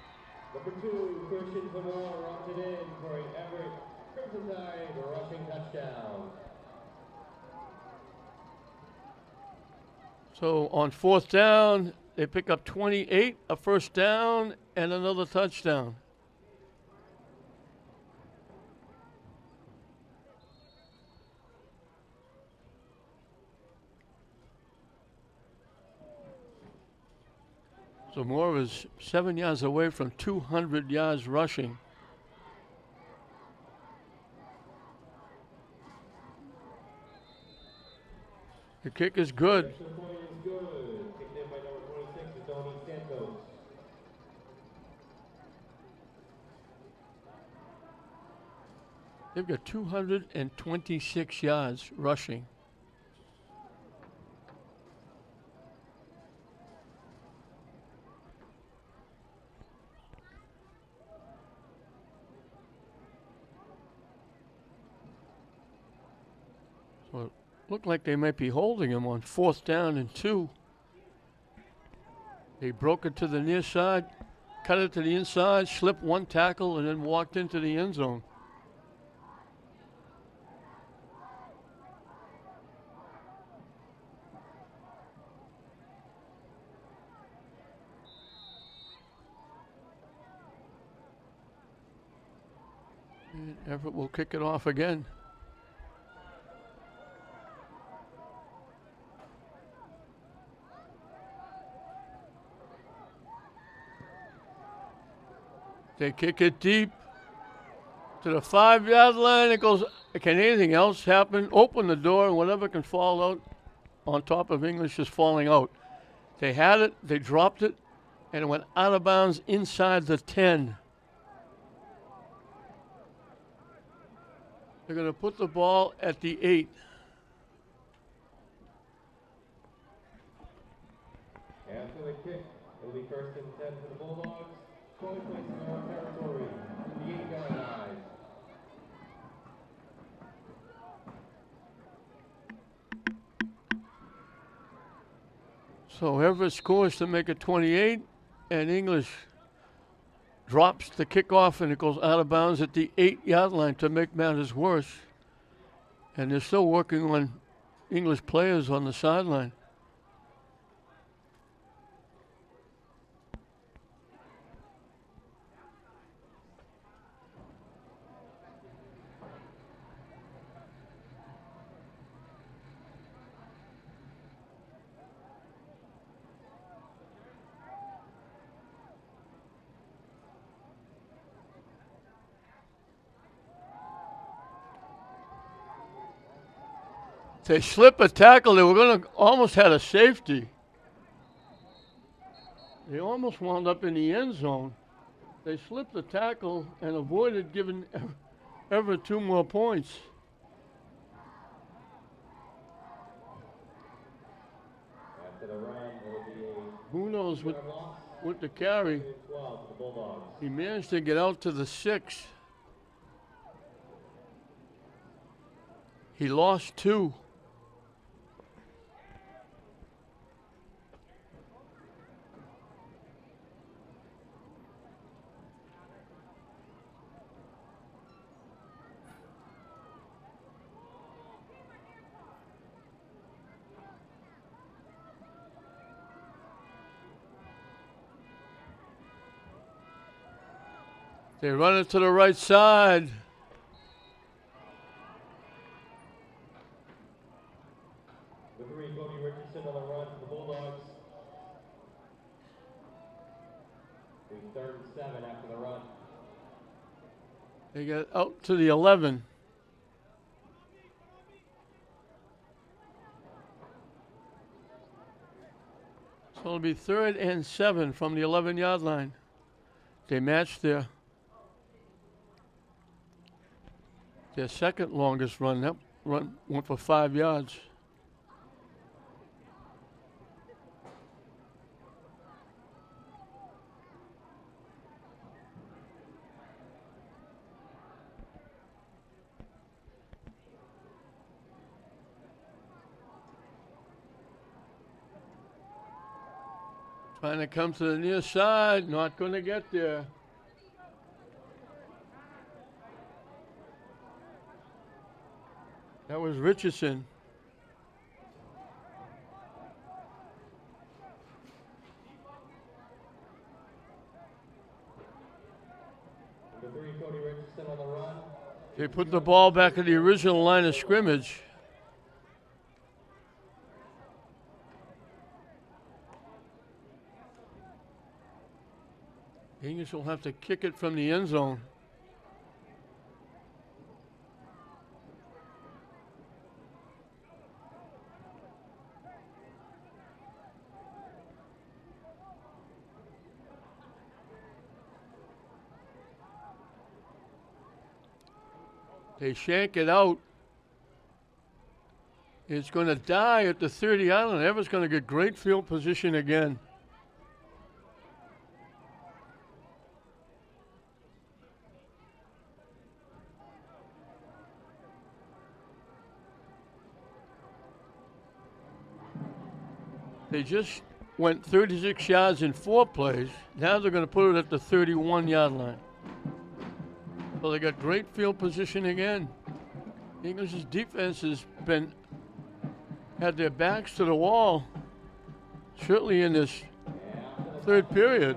Speaker 1: Number 2, Christian Zamora runs it in for an Everett Crimson Tide rushing touchdown.
Speaker 2: So on 4th down, they pick up 28, a first down, and another touchdown. Zamora is 7 yards away from 200 yards rushing. The kick is good.
Speaker 1: Extra point is good. Kicked in by number 26, Tony Santos.
Speaker 2: They've got 226 yards rushing. So it looked like they might be holding him on 4th down and 2. They broke it to the near side, cut it to the inside, slipped one tackle, and then walked into the end zone. And Everett will kick it off again. They kick it deep to the 5-yard line. It goes, can anything else happen? Open the door and whatever can fall out on top of English is falling out. They had it, they dropped it, and it went out of bounds inside the 10. They're going to put the ball at the 8.
Speaker 1: After the kick, it'll be 1st and 10 for the Bulldogs. 20 places in their own territory, the 8-yard line.
Speaker 2: So Everett scores to make it 28, and English drops the kickoff, and it goes out of bounds at the 8-yard line to make matters worse. And they're still working on English players on the sideline. They slip a tackle. They were going to almost had a safety. They almost wound up in the end zone. They slipped the tackle and avoided giving Everett 2 more points.
Speaker 1: After the run, it'll be
Speaker 2: Who knows
Speaker 1: a loss.
Speaker 2: with the carry.
Speaker 1: 12 for the Bulldogs.
Speaker 2: He managed to get out to the 6. He lost 2. They run it to the right side.
Speaker 1: The 3, Cody Richardson on the run for the Bulldogs. Be 3rd and 7 after the run.
Speaker 2: They get out to the 11. So it'll be 3rd and 7 from the 11-yard line. They matched their second longest run. That run went for 5 yards. Trying to come to the near side, not going to get there. That was Richardson.
Speaker 1: Number 3, Cody Richardson on the run.
Speaker 2: They put the ball back at the original line of scrimmage. English will have to kick it from the end zone. They shank it out. It's going to die at the 30-yard line. Everett's going to get great field position again. They just went 36 yards in 4 plays. Now they're going to put it at the 31-yard line. So they got great field position again. English's defense has had their backs to the wall, certainly in this 3rd period.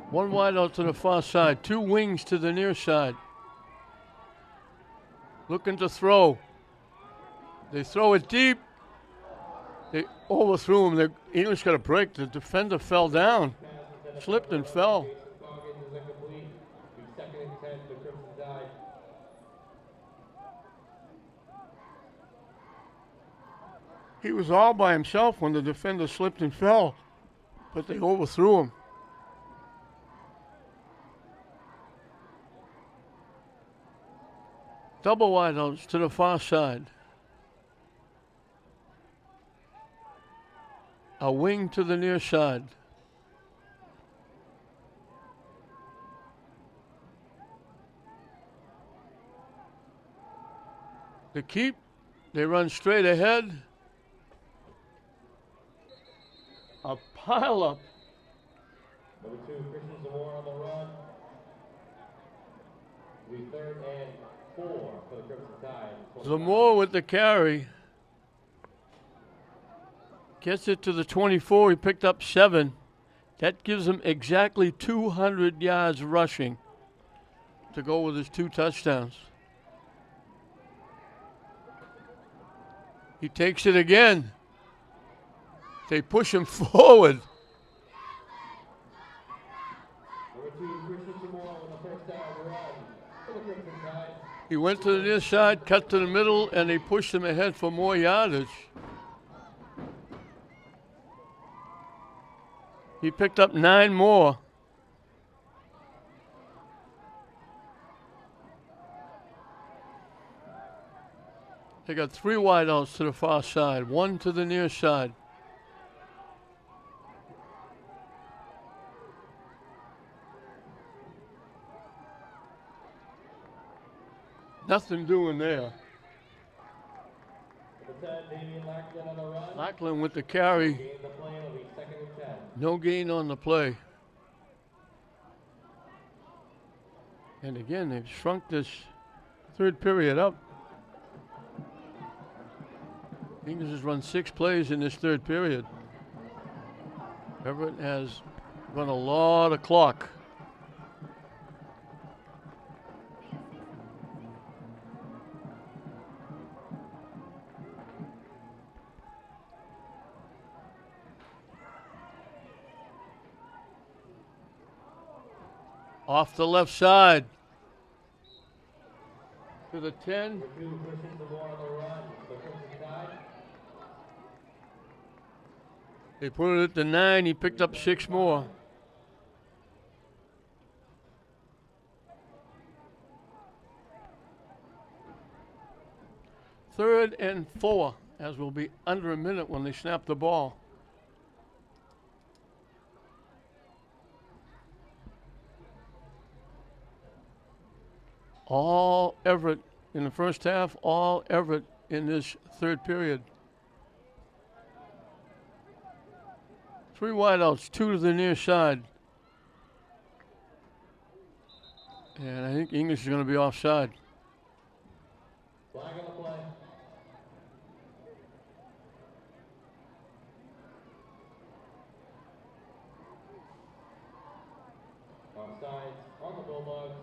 Speaker 2: One wide out to the far side, 2 wings to the near side. Looking to throw. They throw it deep. They overthrew him. The English got a break. The defender fell down, slipped and fell. He was all by himself when the defender slipped and fell, but they overthrew him. Double wideouts to the far side. A wing to the near side. The keep, they run straight ahead. A pile up.
Speaker 1: Number 2, Christian Zamora on the run. We 3rd and 4 for the Crimson Tide.
Speaker 2: Zamora with the carry. Gets it to the 24. He picked up 7. That gives him exactly 200 yards rushing to go with his 2 touchdowns. He takes it again. They push him forward. He went to the near side, cut to the middle, and they pushed him ahead for more yardage. He picked up 9 more. They got 3 wideouts to the far side, 1 to the near side. Nothing doing there. Lackland with the carry. No gain on the play. And again, they've shrunk this 3rd period up. English has run 6 plays in this 3rd period. Everett has run a lot of clock. Off the left side. To the 10.
Speaker 1: Number 2, Christian Zamora on the run for the Crimson Tide.
Speaker 2: They put it at the 9. He picked up 6 more. Third and 4, as will be under a minute when they snap the ball. All Everett in the first half, all Everett in this third period. 3 wideouts, 2 to the near side. And I think English is going to be offside.
Speaker 1: Flag on the play. Offside on the Bulldogs.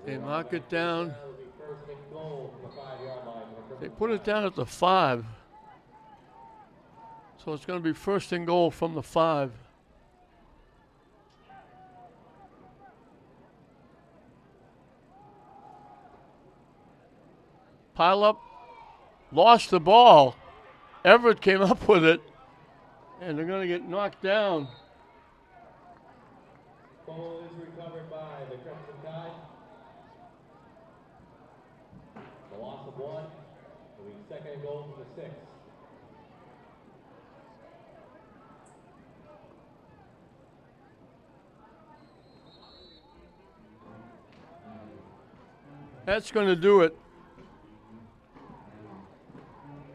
Speaker 2: They mark it down.
Speaker 1: That would be first and goal from the 5-yard line for the
Speaker 2: They
Speaker 1: Crimson
Speaker 2: put it
Speaker 1: Tide.
Speaker 2: down at the 5. So it's going to be first and goal from the 5. Pile up, lost the ball. Everett came up with it, and they're going to get knocked down.
Speaker 1: Ball is recovered by the Crimson Tide. The loss of 1 will be second and goal from the 6.
Speaker 2: That's going to do it.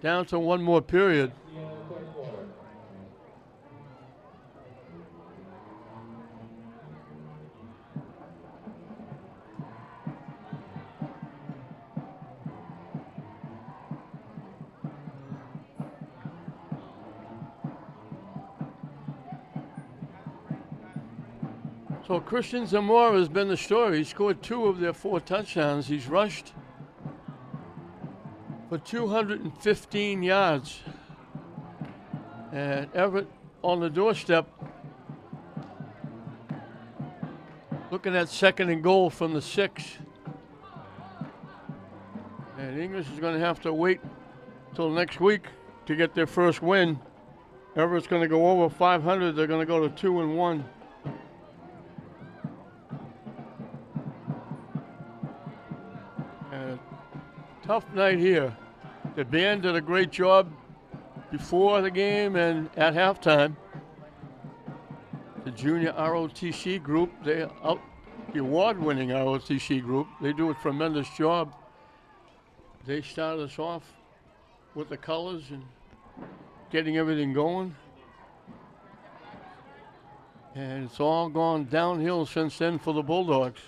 Speaker 2: Down to 1 more period.
Speaker 1: The end of the third quarter.
Speaker 2: So Christian Zamora has been the story. He scored 2 of their 4 touchdowns. He's rushed for 215 yards. And Everett on the doorstep, looking at second and goal from the 6. And English is going to have to wait till next week to get their first win. Everett's going to go over 500. They're going to go to 2-1. Tough night here. The band did a great job before the game and at halftime. The junior ROTC group, the award-winning ROTC group, they do a tremendous job. They started us off with the colors and getting everything going. And it's all gone downhill since then for the Bulldogs.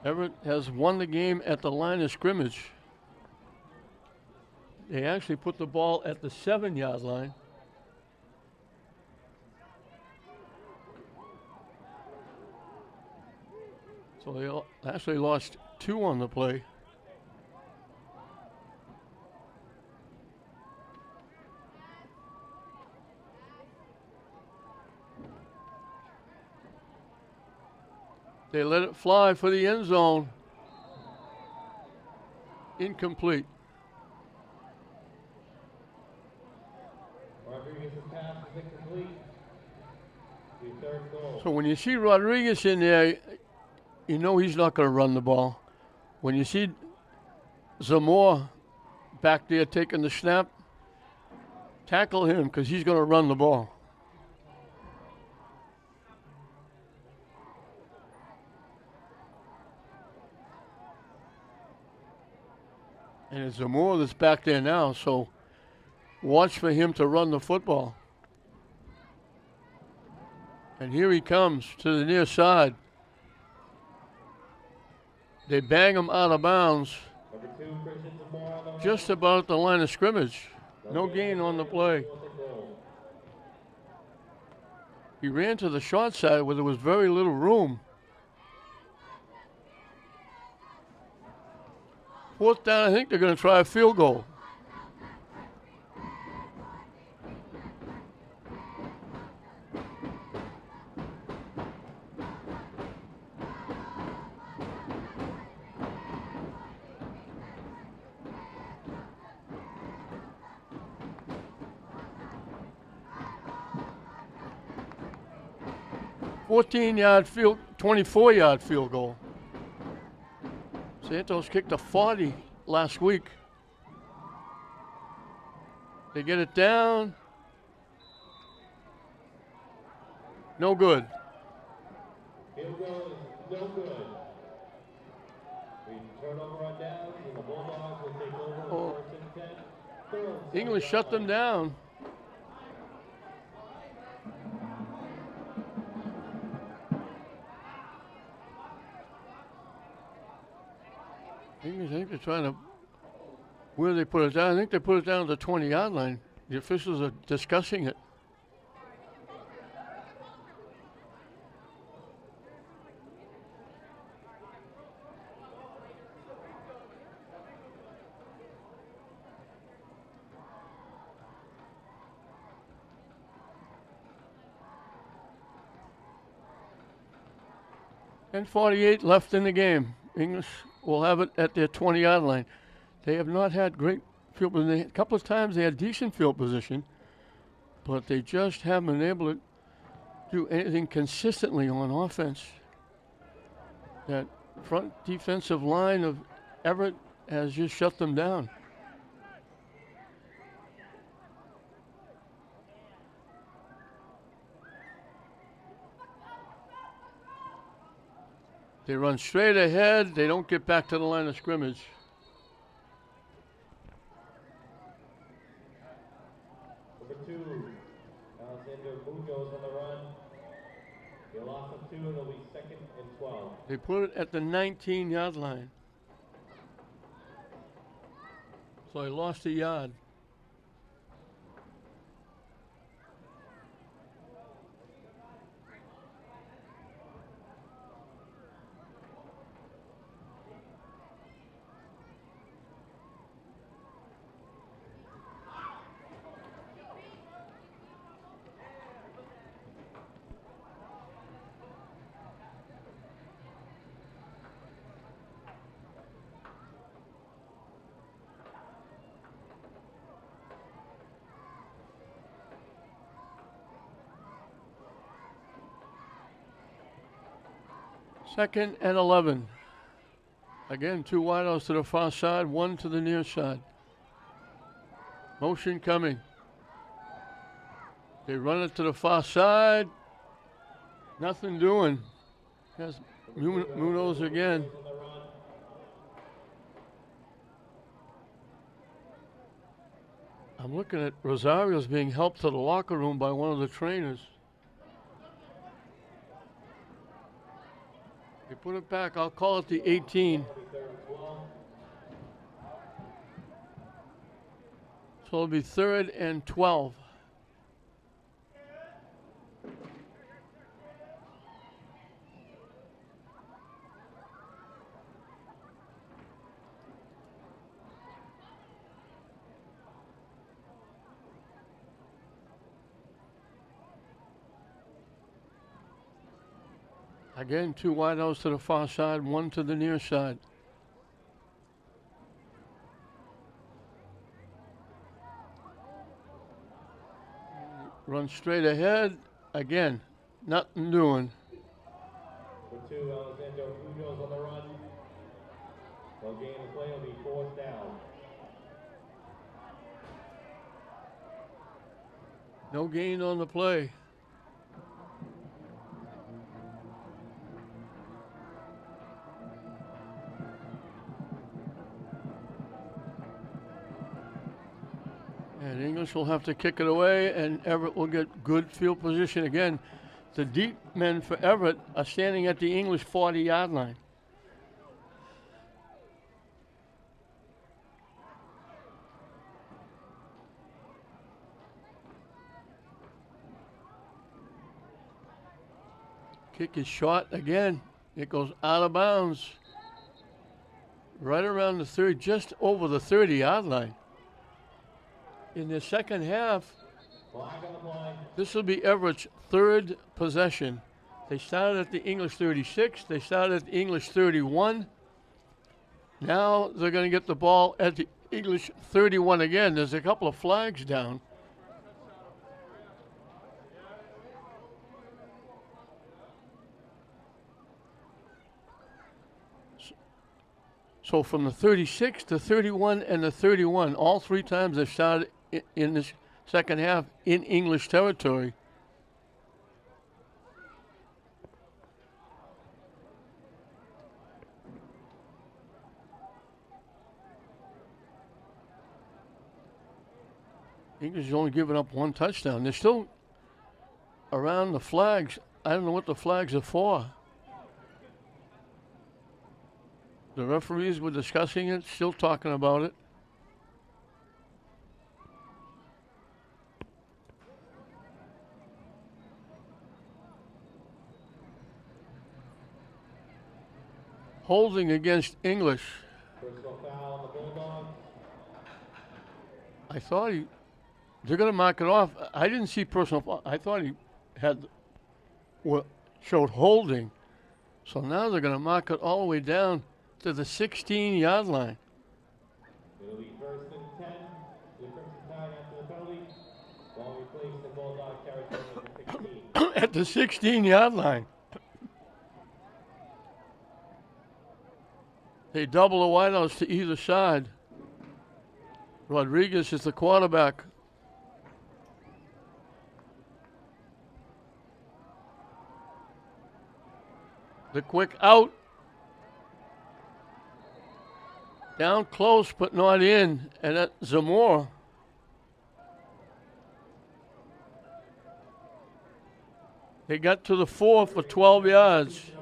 Speaker 2: Everett has won the game at the line of scrimmage. They actually put the ball at the 7-yard line. So they actually lost 2 on the play. They let it fly for the end zone. Incomplete.
Speaker 1: Rodriguez's pass is incomplete. The third goal.
Speaker 2: So when you see Rodriguez in there, you know he's not going to run the ball. When you see Zamora back there taking the snap, tackle him because he's going to run the ball. And it's Zamora that's back there now, so watch for him to run the football. And here he comes to the near side. They bang him out of bounds
Speaker 1: Number 2, Christian Zamora on the run.
Speaker 2: just about at the line of scrimmage. No gain on the play.
Speaker 1: Fourth and goal.
Speaker 2: He ran to the short side where there was very little room. 4th down, I think they're going to try a field goal. 14-yard field, 24-yard field goal. Santos kicked a 40 last week. They get it down. No good.
Speaker 1: Field goal is no good. We turnover on downs, and the Bulldogs will take over first and 10.
Speaker 2: English shut them down. English, I think they're trying to, where they put it down, I think they put it down to the 20-yard line. The officials are discussing it. And 48 left in the game. English will have it at their 20-yard line. They have not had great field position. A couple of times they had decent field position, but they just haven't been able to do anything consistently on offense. That front defensive line of Everett has just shut them down. They run straight ahead. They don't get back to the line of scrimmage.
Speaker 1: Number 2, Alexander Munoz on the run. They lost of 2, and it'll be 2nd and 12.
Speaker 2: They put it at the 19-yard line. So they lost a yard. Second and 11. Again, 2 wideouts to the far side, 1 to the near side. Motion coming. They run it to the far side. Nothing doing. Has Munoz again. I'm looking at Rosario's being helped to the locker room by one of the trainers. They put it back. I'll call it the 18. So it'll be 3rd and 12. Again, 2 wideouts to the far side, 1 to the near side. Run straight ahead. Again, nothing doing.
Speaker 1: For 2, Alexander Munoz on the run. They'll gain the play, will be 4th down.
Speaker 2: No gain on the play. And English will have to kick it away, and Everett will get good field position again. The deep men for Everett are standing at the English 40-yard line. Kick is short again. It goes out of bounds. Right around the 30, just over the 30-yard line. In the second half, this will be Everett's 3rd possession. They started at the English 36. They started at the English 31. Now they're going to get the ball at the English 31 again. There's a couple of flags down. So from the 36 to 31 and the 31, all three times they started in this second half in English territory. English has only given up one touchdown. They're still around the flags. I don't know what the flags are for. The referees were discussing it, still talking about it. Holding against English.
Speaker 1: Personal foul on the Bulldogs.
Speaker 2: I thought they're going to mark it off. I didn't see personal foul. I thought he showed holding. So now they're going to mark it all the way down to the 16-yard line.
Speaker 1: It'll be 1st and 10. The Crimson Tide after the penalty. Ball replaced in Bulldog territory at the 16.
Speaker 2: At the 16-yard line. They double the wideouts to either side. Rodriguez is the quarterback. The quick out. Down close, but not in. And at Zamora. They got to the 4 for 12 yards.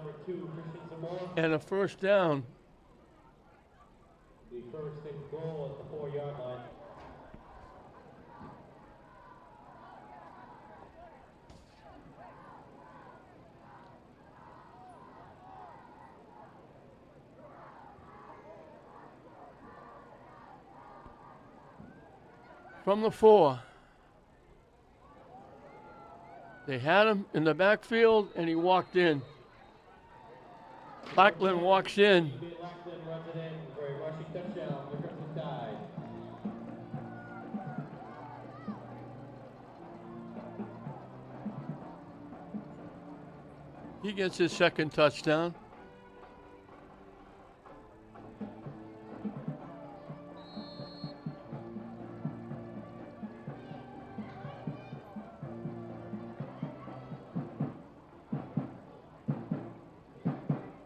Speaker 2: And a first down.
Speaker 1: The 1st and goal at the 4-yard line.
Speaker 2: From the 4. They had him in the backfield, and he walked in. Lackland walks in.
Speaker 1: Lackland runs it in for a rushing touchdown for the Crimson Tide.
Speaker 2: He gets his second touchdown.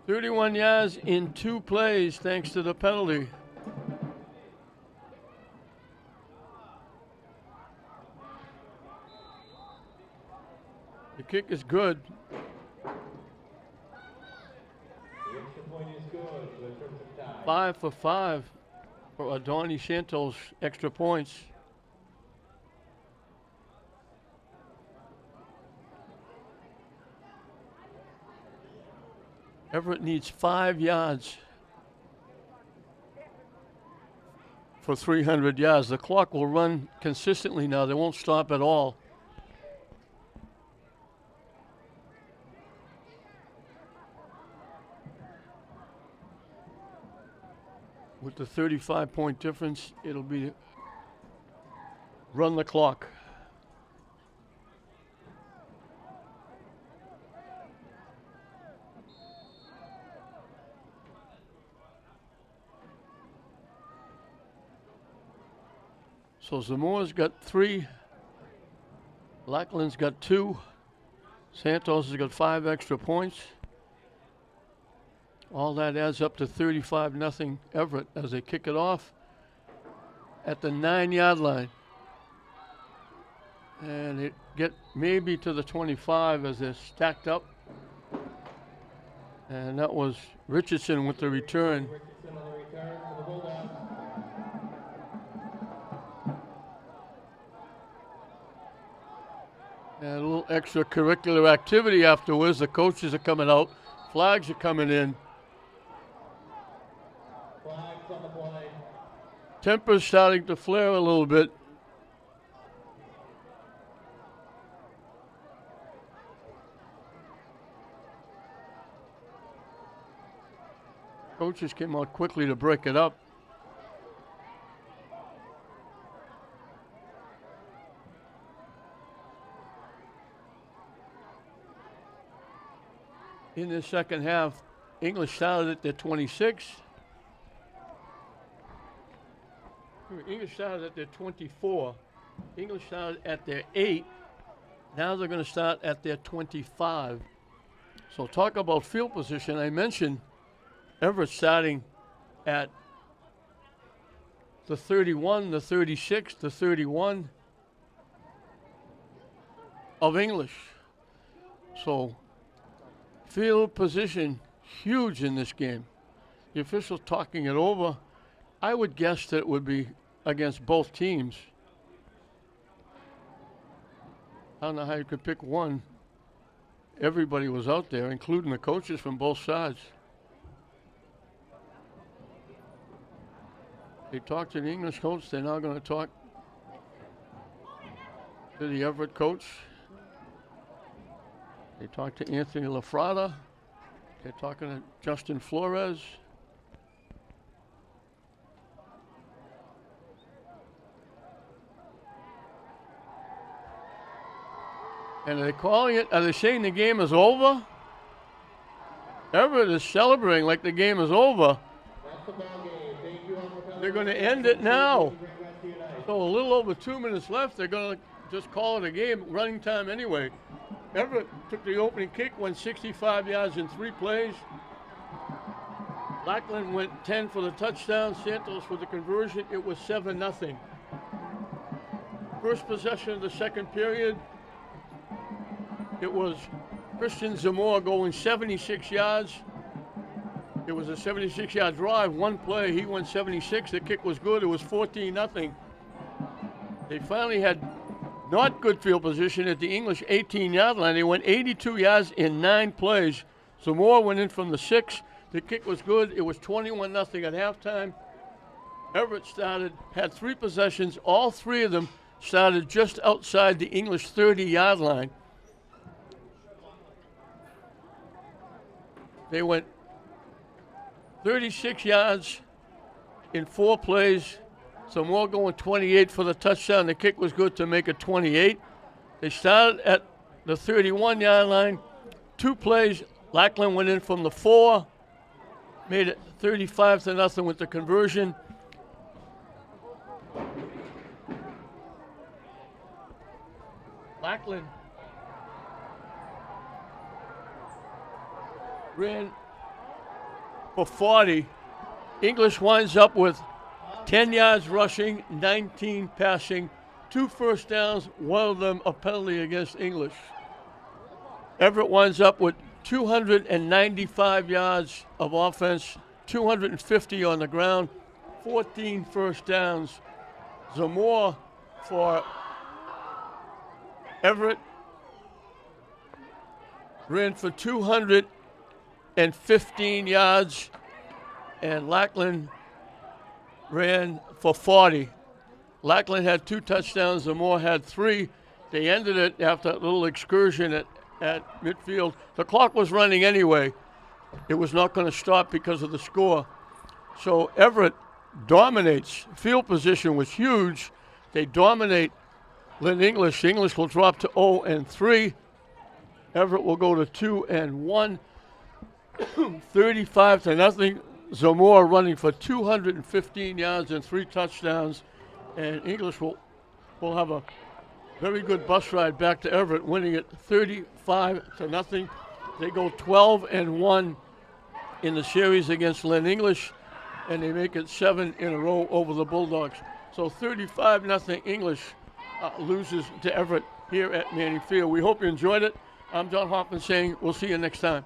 Speaker 2: .31 yards in 2 plays thanks to the penalty. The kick is good.
Speaker 1: The extra point is good for the Crimson Tide.
Speaker 2: 5 for 5 for Adoni Santos extra points. Everett needs 5 yards for 300 yards. The clock will run consistently now. They won't stop at all. With the 35-point difference, it'll be run the clock. So Zamora's got 3, Lackland's got 2, Santos has got 5 extra points. All that adds up to 35-0 Everett as they kick it off at the 9-yard line. And it get maybe to the 25 as they're stacked up. And that was Richardson with the return.
Speaker 1: Richardson on the return for the Bulldogs.
Speaker 2: And a little extracurricular activity afterwards. The coaches are coming out. Flags are coming in.
Speaker 1: Flags on the play.
Speaker 2: Temper's starting to flare a little bit. Coaches came out quickly to break it up. In the second half, English started at their 26. English started at their 24. English started at their 8. Now they're going to start at their 25. So talk about field position. I mentioned Everett starting at the 31, the 36, the 31 of English. So field position huge in this game. The officials talking it over. I would guess that it would be against both teams. I don't know how you could pick one. Everybody was out there, including the coaches from both sides. They talked to the English coach. They're now going to talk to the Everett coach. They talked to Anthony LaFrada. They're talking to Justin Flores. And are they calling it? Are they saying the game is over? Everett is celebrating like the game is over. They're going to end it now. So a little over 2 minutes left. They're going to just call it a game. Running time anyway. Everett took the opening kick, went 65 yards in 3 plays. Lackland went 10 for the touchdown. Santos for the conversion. It was 7-0. First possession of the second period. It was Christian Zamora going 76 yards. It was a 76-yard drive. One play, he went 76. The kick was good. It was 14-0. They finally had not good field position at the English 18-yard line. They went 82 yards in 9 plays. Zamora went in from the 6. The kick was good. It was 21-0 at halftime. Everett had 3 possessions. All 3 of them started just outside the English 30-yard line. They went 36 yards in 4 plays. Some more going 28 for the touchdown. The kick was good to make it 28. They started at the 31-yard line. 2 plays. Lackland went in from the 4. Made it 35-0 with the conversion. Lackland ran for 40. English winds up with 10 yards rushing, 19 passing, 2 first downs, one of them a penalty against English. Everett winds up with 295 yards of offense, 250 on the ground, 14 first downs. Zamora for Everett ran for 215 yards, and Lackland ran for 40. Lackland had 2 touchdowns, Zamora had 3. They ended it after a little excursion at midfield. The clock was running anyway. It was not going to stop because of the score. So Everett dominates. Field position was huge. They dominate Lynn English. English will drop to 0-3. Everett will go to 2-1. 35-0. Zamora running for 215 yards and 3 touchdowns. And English will have a very good bus ride back to Everett, winning it 35-0. They go 12-1 in the series against Lynn English, and they make it 7 in a row over the Bulldogs. So 35-0 English loses to Everett here at Manning Field. We hope you enjoyed it. I'm John Hoffman saying we'll see you next time.